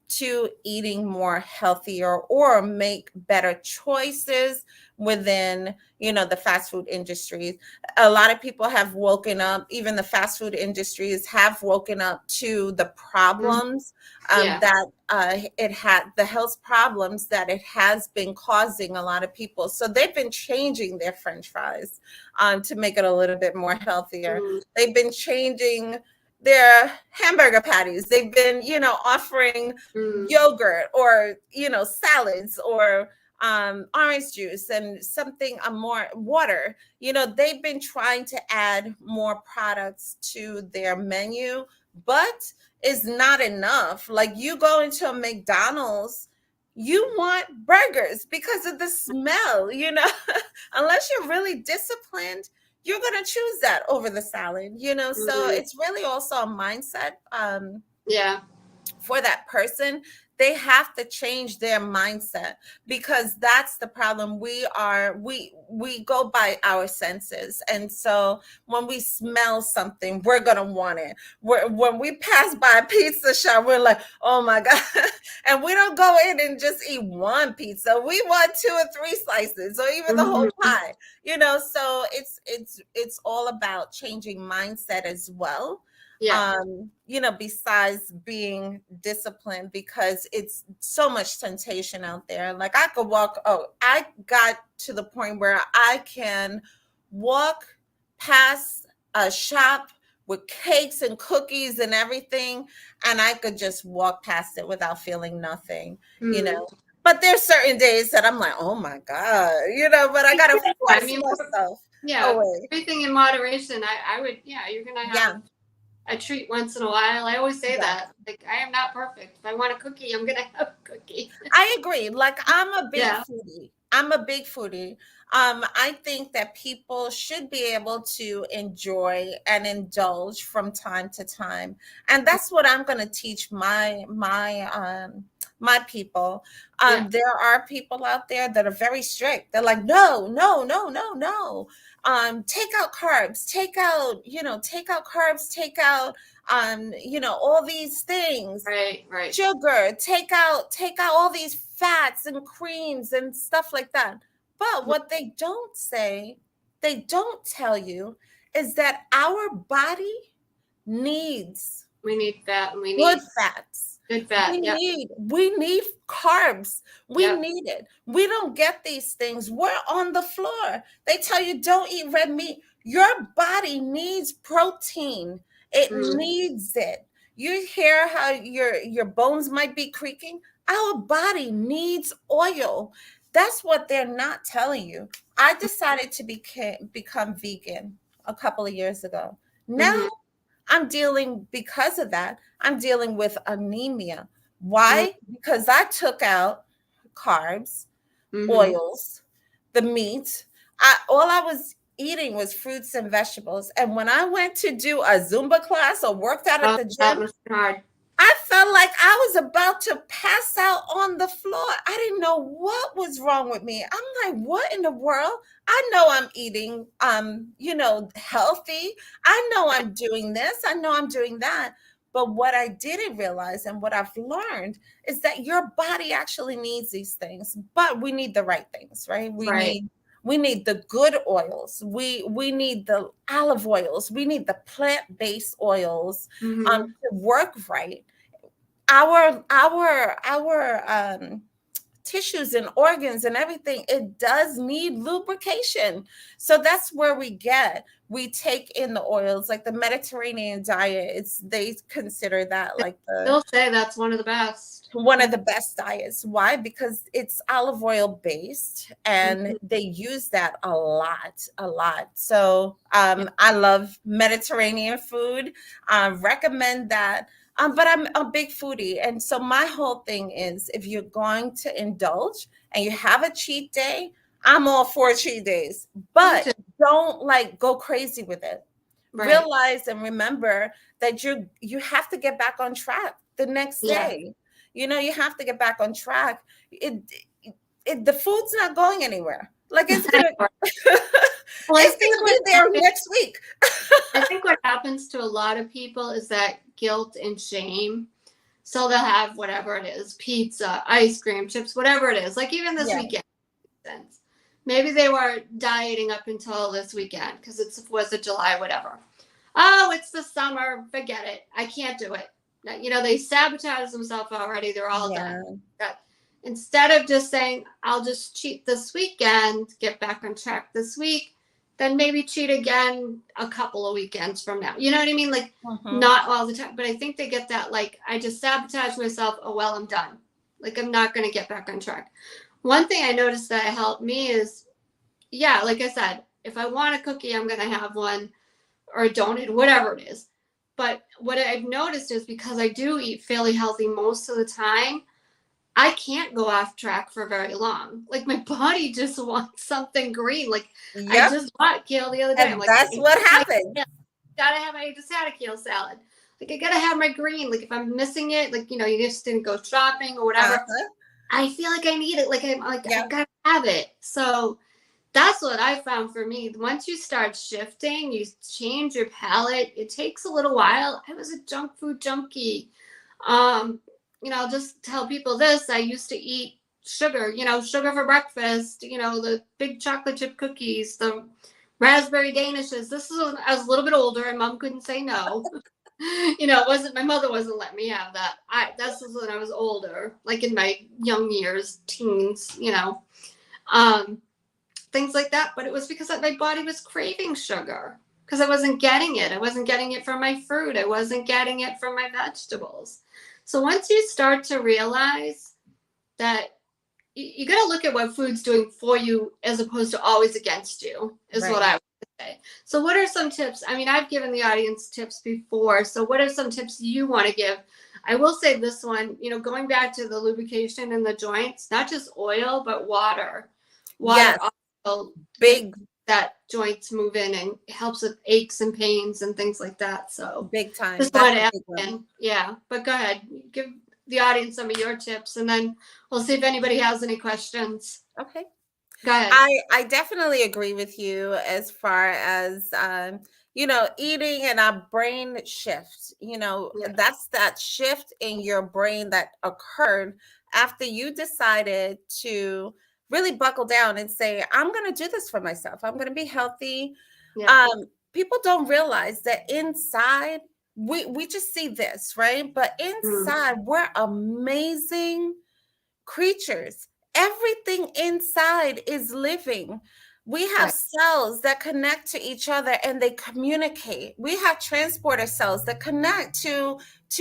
to eating more healthier or make better choices within, the fast food industries. A lot of people have woken up, even the fast food industries have woken up to the Mhm. problems Yeah. that it had, the health problems that it has been causing a lot of people. So they've been changing their French fries to make it a little bit more healthier. Mm. They've been changing their hamburger patties. They've been, offering Mm. yogurt or, salads or orange juice and something more water. They've been trying to add more products to their menu, but it's not enough. Like you go into a McDonald's, you want burgers because of the smell, unless you're really disciplined, you're going to choose that over the salad, so Mm. it's really also a mindset Yeah. for that person. They have to change their mindset, because that's the problem. We go by our senses, and so when we smell something, we're gonna want it. When we pass by a pizza shop, we're like, oh my god. And we don't go in and just eat one pizza. We want 2 or 3 slices, or even the whole Mhm. pie, so it's all about changing mindset as well, Yeah. besides being disciplined, because it's so much temptation out there. Like I got to the point where I can walk past a shop with cakes and cookies and everything, and I could just walk past it without feeling nothing, you Mm. know. But there's certain days that I'm like, oh my God, but I gotta I force mean, myself yeah, away. everything in moderation. I would, yeah, you're gonna have Yeah, a treat once in a while. I always say yeah. that. Like, I am not perfect. If I want a cookie, I'm gonna have a cookie. I agree. Like I'm a big Yeah. foodie. I'm a big foodie. I think that people should be able to enjoy and indulge from time to time, and that's what I'm going to teach my people. Yeah. There are people out there that are very strict. They're like, no, no, no, no, no. Take out carbs. Take out carbs. Take out all these things, Right. Right. sugar, take out all these fats and creams and stuff like that. But what they don't tell you, is that our body needs We need fat, and we good need fats. good We fat. Yep. need we need carbs. We Yep. need it. We don't get these things. We're on the floor. They tell you don't eat red meat. Your body needs protein. It Mm. needs it. You hear how your bones might be creaking? Our body needs oil. That's what they're not telling you. I decided to become vegan a couple of years ago. Now Mm-hmm. I'm dealing, because of that, I'm dealing with anemia. Why? Because I took out carbs, Mm-hmm. oils, the meat. All I was eating was fruits and vegetables. And when I went to do a Zumba class or worked out at Oh, the that gym, was hard. I felt like I was about to pass out on the floor. I didn't know what was wrong with me. I'm like, what in the world? I know I'm eating healthy. I know I'm doing this. I know I'm doing that. But what I didn't realize and what I've learned is that your body actually needs these things, but we need the right things, right? Right. We need the good oils. We need the olive oils. We need the plant-based oils Mm-hmm. to work right. Our tissues and organs and everything, it does need lubrication. So that's where we take in the oils, like the Mediterranean diet. It's They consider that They like the still say that's one of the best. one of the best diets. Why? Because it's olive oil based and Mm-hmm. they use that a lot. So Yeah. I love Mediterranean food. I recommend that. But I'm a big foodie. And so my whole thing is, if you're going to indulge and you have a cheat day, I'm all for cheat days, Me but too. don't like go crazy with it. Right. Realize and remember that you have to get back on track the next Yeah. day. You have to get back on track. The food's not going anywhere. Like it's gonna Well, I it's think gonna be there next week. what happens to a lot of people is that guilt and shame. So they'll have whatever it is, pizza, ice cream, chips, whatever it is. Like even this Yeah, weekend, maybe they were dieting up until this weekend because it was a July, whatever. Oh, it's the summer. Forget it. I can't do it. They sabotage themselves already. They're all done. yeah, That instead of just saying, I'll just cheat this weekend, get back on track this week, then maybe cheat again a couple of weekends from now. You know what I mean? Like, hmm, not all the time. But I think they get that, like, I just sabotage myself. Oh, well, I'm done. Like, I'm not going to get back on track. One thing I noticed that helped me is, yeah, like I said, if I want a cookie, I'm going to have one or a donut, whatever it is. But what I've noticed is because I do eat fairly healthy most of the time, I can't go off track for very long. Like my body just wants something green. Like I yep. just bought kale the other day. I'm And like, that's what happened. I just had a kale salad. Like I gotta have my green. Like if I'm missing it, like you just didn't go shopping or whatever. Uh-huh. I feel like I need it. Like I'm like I Yep. gotta have it. So that's what I found for me. Once you start shifting, you change your palate. It takes a little while. I was a junk food junkie. Um, I'll just tell people this. I used to eat sugar, sugar for breakfast, the big chocolate chip cookies, the raspberry danishes. This is when I was a little bit older and mom couldn't say no. It wasn't my mother wasn't letting me have that. This was when I was older, like in my young years, teens, Um, things like that. But it was because my body was craving sugar because I wasn't getting it. I wasn't getting it from my fruit. I wasn't getting it from my vegetables. So once you start to realize that you got to look at what food's doing for you as opposed to always against you, is what Right. I would say. So, what are some tips? I mean, I've given the audience tips before. So, what are some tips you want to give? I will say this one, going back to the lubrication in the joints, not just oil, but water. Water Yes. also gets Big, that joints moving and helps with aches and pains and things like that. So, big time. just That's want to a add big one. in. Yeah, but go ahead. Give the audience some of your tips and then we'll see if anybody has any questions. Okay. Go ahead. I definitely agree with you as far as eating and our brain shift. Yeah. That's that shift in your brain that occurred after you decided to really buckle down and say, I'm going to do this for myself. I'm going to be healthy. Yeah. Um, People don't realize that inside we just see this, right? But Mm, inside we're amazing creatures. Everything inside is living. We have right. cells that connect to each other and they communicate. We have transporter cells that connect to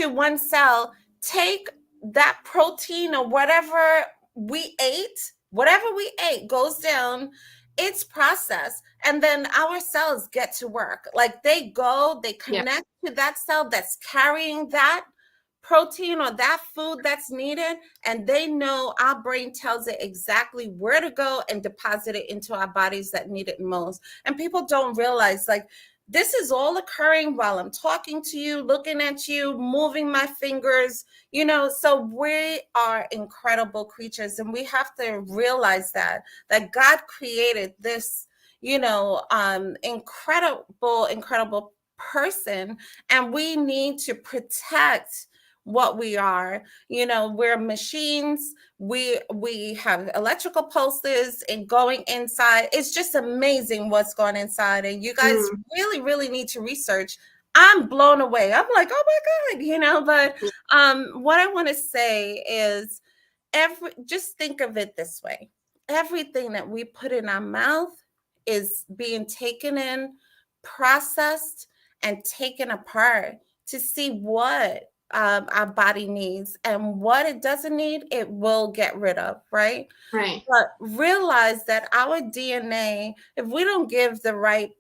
one cell, take that protein or whatever we ate goes down, it's processed, and then our cells get to work. Like they Yeah. connect to that cell that's carrying that protein or that food that's needed, and they know, our brain tells it exactly where to go and deposit it into our bodies that need it most. And people don't realize, like, this is all occurring while I'm talking to you, looking at you, moving my fingers, so we are incredible creatures, and we have to realize that God created this, incredible person, and we need to protect what we are. We're machines. We have electrical pulses and going inside. It's just amazing what's going inside, and you guys Mm. really need to research. I'm blown away. I'm like, oh my God, but what I want to say is, just think of it this way. Everything that we put in our mouth is being taken in, processed, and taken apart to see what our body needs, and what it doesn't need, it will get rid of, right? Right. But realize that our DNA, if we don't give the right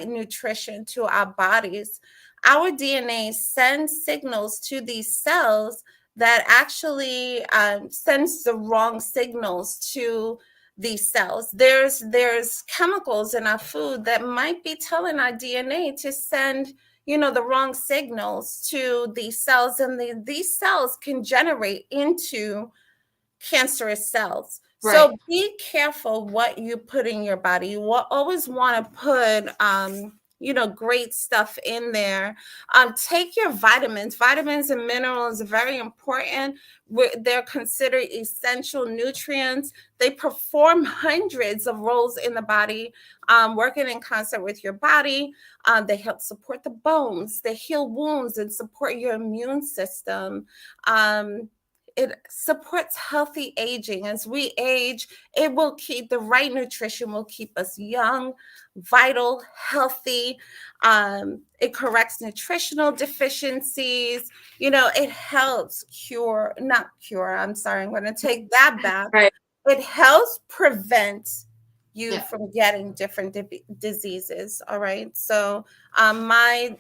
nutrition to our bodies, our DNA sends signals to these cells that actually sends the wrong signals to these cells. There's chemicals in our food that might be telling our DNA to send the wrong signals to these cells, and these cells can generate into cancerous cells. Right. So be careful what you put in your body. You will always want to put great stuff in there. Take your vitamins. Vitamins and minerals are very important. They're considered essential nutrients. They perform hundreds of roles in the body, working in concert with your body. They help support the bones. They heal wounds and support your immune system. It supports healthy aging. As we age, it will keep, the right nutrition will keep us young, vital, healthy. It corrects nutritional deficiencies. It helps not cure. I'm sorry, I'm going to take that back. Right. It helps prevent you Yeah. from getting different diseases. All right. So my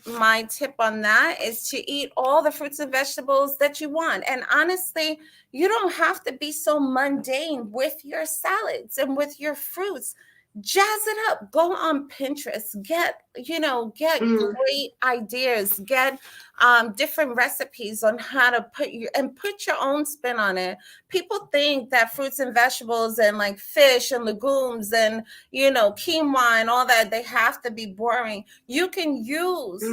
tip on that is to eat all the fruits and vegetables that you want. And honestly, you don't have to be so mundane with your salads and with your fruits. Jazz it up. Go on Pinterest. Get Mm. great ideas. Get different recipes on how to put your own spin on it. People think that fruits and vegetables and like fish and legumes and quinoa and all that, they have to be boring. You can use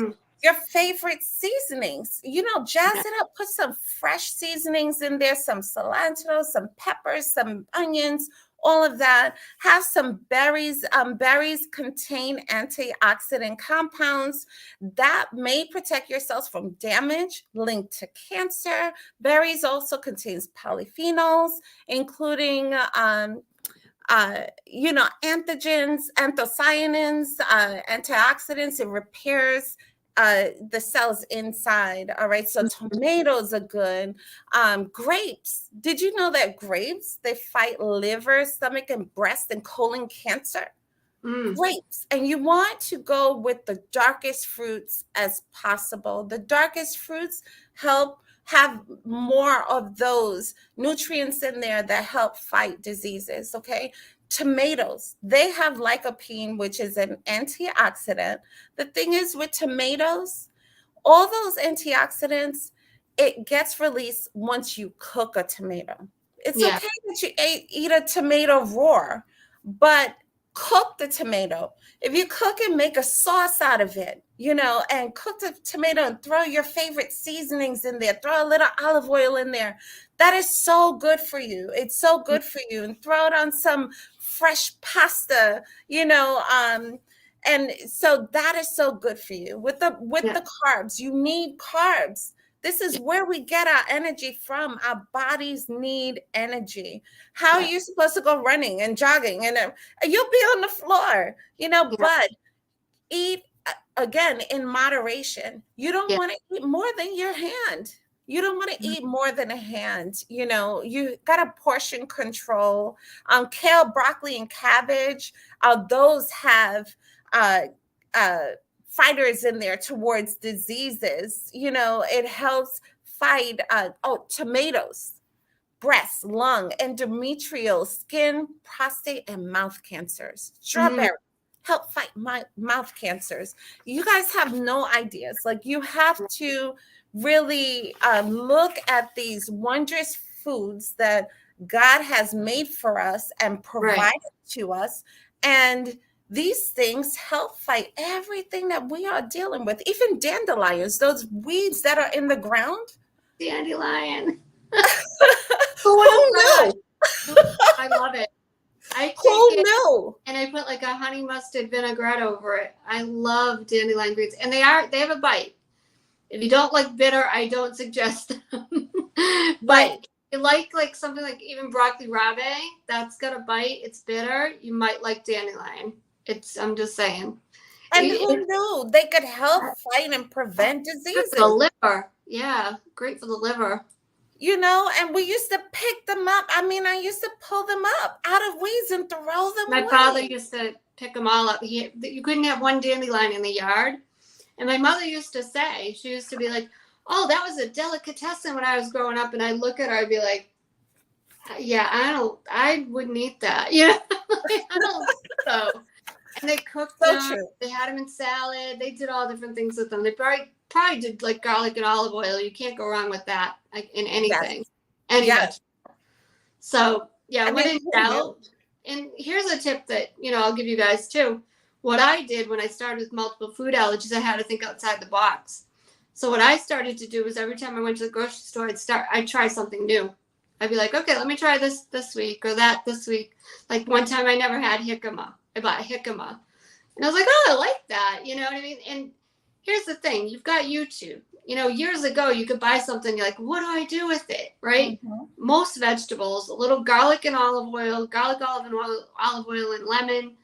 your favorite seasonings, jazz Yeah. it up, put some fresh seasonings in there, some cilantro, some peppers, some onions, all of that. Have some berries. Berries contain antioxidant compounds that may protect your cells from damage linked to cancer. Berries also contains polyphenols, including antigens, anthocyanins, antioxidants. It repairs the cells inside. All right. So tomatoes are good. Grapes. Did you know that grapes, they fight liver, stomach, and breast and colon cancer? Mm. Grapes. And you want to go with the darkest fruits as possible. The darkest fruits help have more of those nutrients in there that help fight diseases. Okay. Tomatoes, they have lycopene, which is an antioxidant. The thing is with tomatoes, all those antioxidants, it gets released once you cook a tomato. It's Yeah. okay that you eat a tomato raw, but cook the tomato. If you cook and make a sauce out of it, and cook the tomato and throw your favorite seasonings in there, throw a little olive oil in there, that is so good for you. It's so good for you. And throw it on some fresh pasta, and so that is so good for you. With the carbs, you need carbs. This is where we get our energy from. Our bodies need energy. How are you supposed to go running and jogging and you'll be on the floor, but eat again in moderation. You don't want to eat more than your hand. You don't want to eat more than a hand. You got to portion control. Kale, broccoli, and cabbage, those have uh, uh, fighters in there towards diseases. It helps fight, tomatoes, breast, lung, endometrial, skin, prostate, and mouth cancers. Mm, Strawberry help fight mouth cancers. You guys have no ideas. Like, you have to really look at these wondrous foods that God has made for us and right. provided to us. And these things help fight everything that we are dealing with, even dandelions, those weeds that are in the ground. Dandelion. Who knew? I love it. I take Who it knew? and I put like a honey mustard vinaigrette over it. I love dandelion greens, and they have a bite. If you don't like bitter, I don't suggest them. But Right. you like something like even broccoli rabe, that's got a bite. It's bitter. You might like dandelion. I'm just saying. And who knew they could help fight and prevent Good diseases? for the liver. Yeah, great for the liver. And we used to pick them up. I mean, I used to pull them up out of weeds and throw them My away. father used to pick them all up. You couldn't have one dandelion in the yard. And my mother used to say, she used to be like, oh, that was a delicatessen when I was growing up. And I'd look at her, I'd be like, yeah, I wouldn't eat that. I don't think so. And they cooked them. True. They had them in salad. They did all different things with them. They probably did like garlic and olive oil. You can't go wrong with that, like, in anything. Yes. So yeah, when in doubt. And here's a tip that I'll give you guys too. What I did when I started with multiple food allergies, I had to think outside the box. So what I started to do was every time I went to the grocery store, I'd try something new. I'd be like, okay, let me try this week or that this week. Like one time I never had jicama. I bought jicama. And I was like, oh, I like that. You know what I mean? And here's the thing. You've got YouTube. Years ago, you could buy something. You're like, what do I do with it? Right? Mm-hmm. Most vegetables, a little garlic and olive oil, olive oil, and lemon.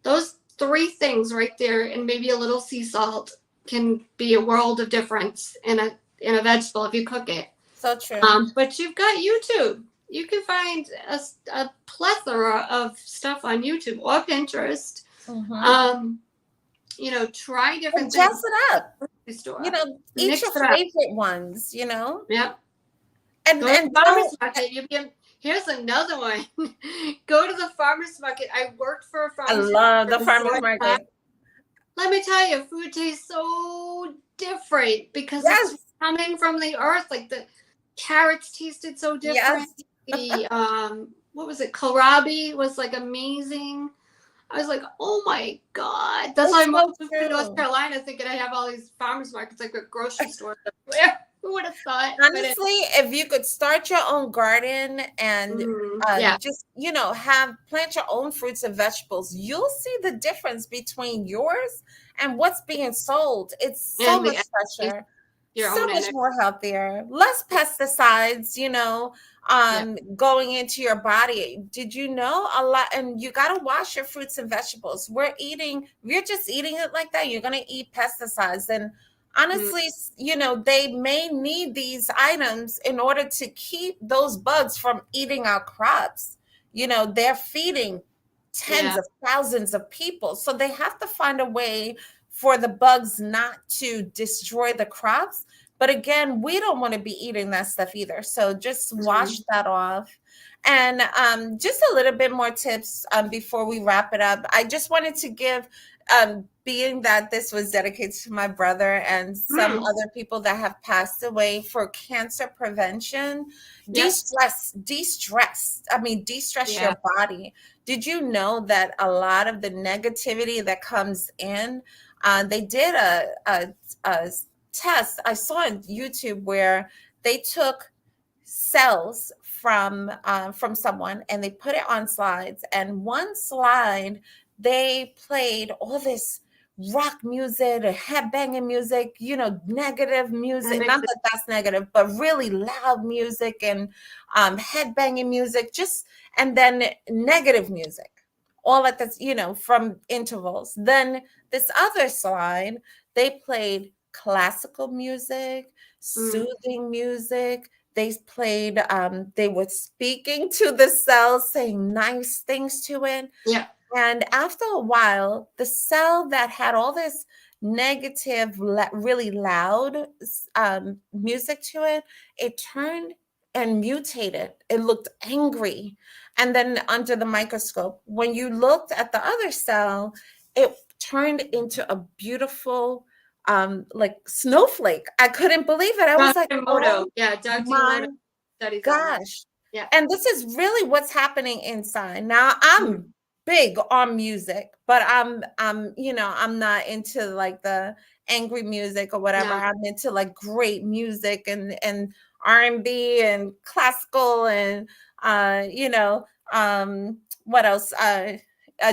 Those 3 things right there, and maybe a little sea salt, can be a world of difference in a vegetable if you cook it. So true. But you've got YouTube. You can find a plethora of stuff on YouTube or Pinterest. Mm-hmm. Try different things. Dress it up. Eat your favorite ones. Yeah. And farmers market. Here's another one. Go to the farmers market. I worked for a farmers market. I love the farmers market. Let me tell you, food tastes so different because it's coming from the earth. Like the carrots tasted so different. Yes. The what was it? Kohlrabi was like amazing. I was like, oh my God. That's why I moved to North Carolina thinking I have all these farmers markets like a grocery store everywhere. Who would have thought? Honestly, if you could start your own garden and just, plant your own fruits and vegetables, you'll see the difference between yours and what's being sold. It's so much fresher, so much more healthier, less pesticides, going into your body. Did you know a lot? And you got to wash your fruits and vegetables. We're just eating it like that. You're going to eat pesticides. And honestly, they may need these items in order to keep those bugs from eating our crops. They're feeding tens of thousands of people. So they have to find a way for the bugs not to destroy the crops. But again, we don't want to be eating that stuff either. So just wash that off. And just a little bit more tips before we wrap it up. I just wanted to give, being that this was dedicated to my brother and some other people that have passed away, for cancer prevention, de-stress your body. Did you know that a lot of the negativity that comes in, they did a test I saw on YouTube where they took cells from someone and they put it on slides, and one slide they played all this rock music or headbanging music, negative music, not that that's negative, but really loud music and headbanging music, and then negative music, all at this, from intervals. Then this other slide, they played classical music, Mm. soothing music. They were speaking to the cells, saying nice things to it. Yeah. And after a while, the cell that had all this negative, really loud music to it, it turned and mutated. It looked angry. And then under the microscope, when you looked at the other cell, it turned into a beautiful, like snowflake. I couldn't believe it. I was like, Moto. oh Yeah, Doug my Moto studies on that. gosh. Yeah. And this is really what's happening inside. Now, Mm. I'm big on music, but I'm not into like the angry music or whatever. No. I'm into like great music and R&B and classical and what else?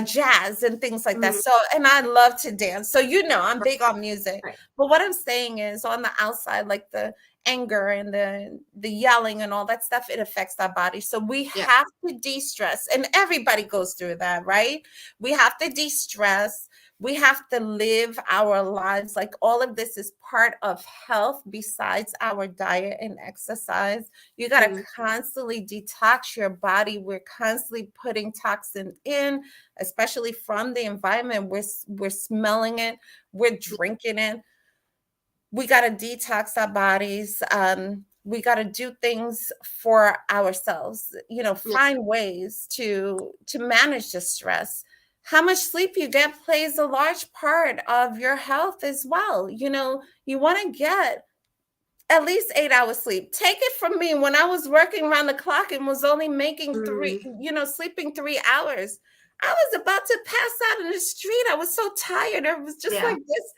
Jazz and things like that. Mm. So, and I love to dance. So, I'm big on music. Right. But what I'm saying is on the outside, like the anger and the yelling and all that stuff, it affects our body. So we Yeah. have to de-stress, and everybody goes through that, right? We have to de-stress. We have to live our lives. Like all of this is part of health besides our diet and exercise. You got to Mm. constantly detox your body. We're constantly putting toxin in, especially from the environment. We're smelling it, we're drinking it. We got to detox our bodies. We got to do things for ourselves, Yeah. find ways to manage the stress. How much sleep you get plays a large part of your health as well. You want to get at least 8 hours sleep. Take it from me, when I was working around the clock and was only making Mm. sleeping 3 hours, I was about to pass out in the street. I was so tired. It was just Yeah. like this,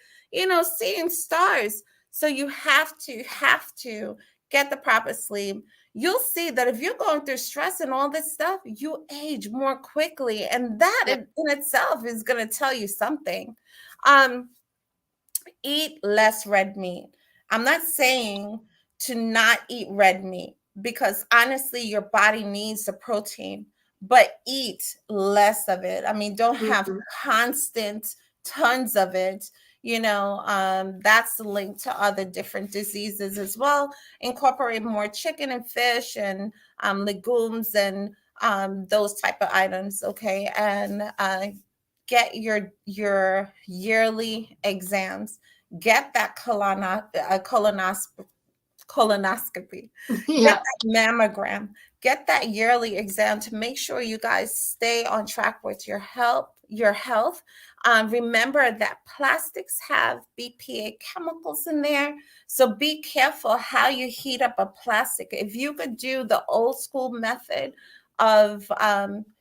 seeing stars. So you have to get the proper sleep. You'll see that if you're going through stress and all this stuff, you age more quickly. And that Yeah. in itself is going to tell you something. Um, Eat less red meat. I'm not saying to not eat red meat, because honestly, your body needs the protein, but eat less of it. I mean, don't have Mm. constant tons of it. That's linked to other different diseases as well. Incorporate more chicken and fish and legumes and those type of items. Okay. And get your yearly exams. Get that colonoscopy. Get Yeah. that mammogram. Get that yearly exam to make sure you guys stay on track with your health. Remember that plastics have BPA chemicals in there, so be careful how you heat up a plastic. If you could do the old school method of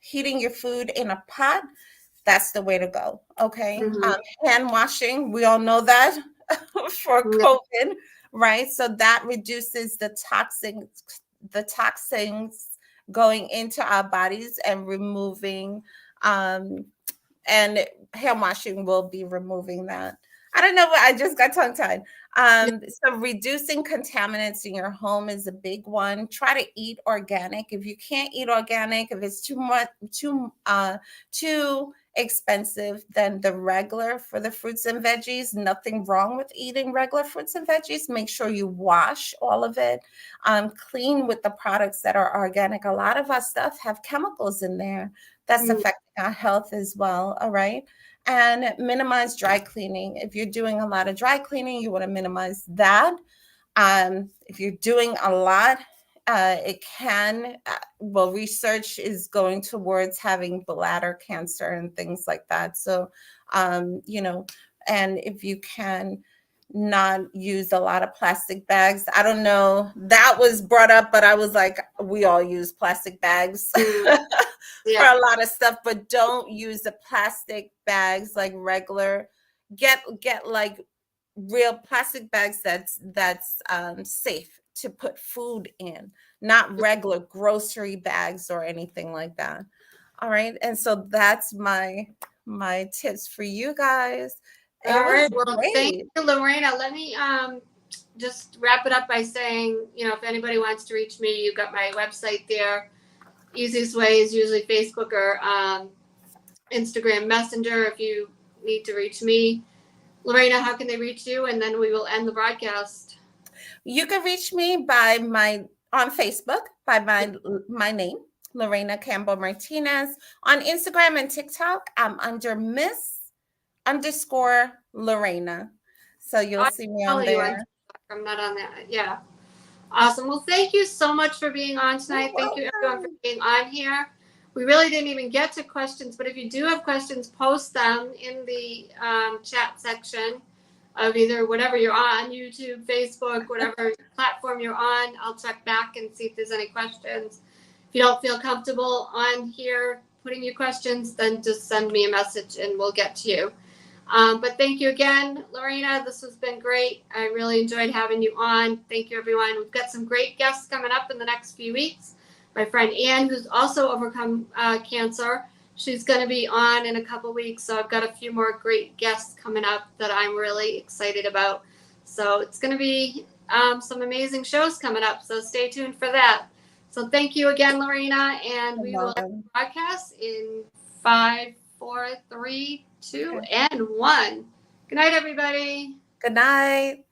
heating your food in a pot, that's the way to go. Okay. Mm-hmm. Hand washing, we all know that for Yeah. COVID, right? So that reduces the toxins going into our bodies and removing, and hand washing will be removing that. I don't know, but I just got tongue tied. Yeah. So reducing contaminants in your home is a big one. Try to eat organic. If you can't eat organic, if it's too expensive than the regular for the fruits and veggies, nothing wrong with eating regular fruits and veggies. Make sure you wash all of it. Clean with the products that are organic. A lot of our stuff have chemicals in there that's Mm. affecting our health as well. All right. And minimize dry cleaning. If you're doing a lot of dry cleaning, you want to minimize that. If you're doing a lot, it can, research is going towards having bladder cancer and things like that. So, and if you can not use a lot of plastic bags. I don't know. That was brought up, but I was like, we all use plastic bags. Mm. For Yeah. a lot of stuff, but don't use the plastic bags like regular. Get like real plastic bags that's safe to put food in, not regular grocery bags or anything like that. All right, and so that's my tips for you guys. It All was right. Well, thank great. you, Loraina. Let me just wrap it up by saying, if anybody wants to reach me, you've got my website there. Easiest way is usually Facebook or Instagram Messenger if you need to reach me. Loraina, how can they reach you? And then we will end the broadcast. You can reach me on Facebook by my name, Loraina Campbell-Martinez. On Instagram and TikTok, I'm under Miss_Loraina. So you'll I see me follow on you on there. TikTok. I'm not on that. Yeah. Awesome. Well, thank you so much for being on tonight. Thank you, everyone, for being on here. We really didn't even get to questions, but if you do have questions, post them in the chat section of either whatever you're on, YouTube, Facebook, whatever platform you're on. I'll check back and see if there's any questions. If you don't feel comfortable on here putting your questions, then just send me a message and we'll get to you. But thank you again, Loraina. This has been great. I really enjoyed having you on. Thank you, everyone. We've got some great guests coming up in the next few weeks. My friend Anne, who's also overcome cancer, she's going to be on in a couple weeks. So I've got a few more great guests coming up that I'm really excited about. So it's going to be some amazing shows coming up. So stay tuned for that. So thank you again, Loraina. And we will broadcast in 5, 4, 3, 2, and 1. Good night, everybody. Good night.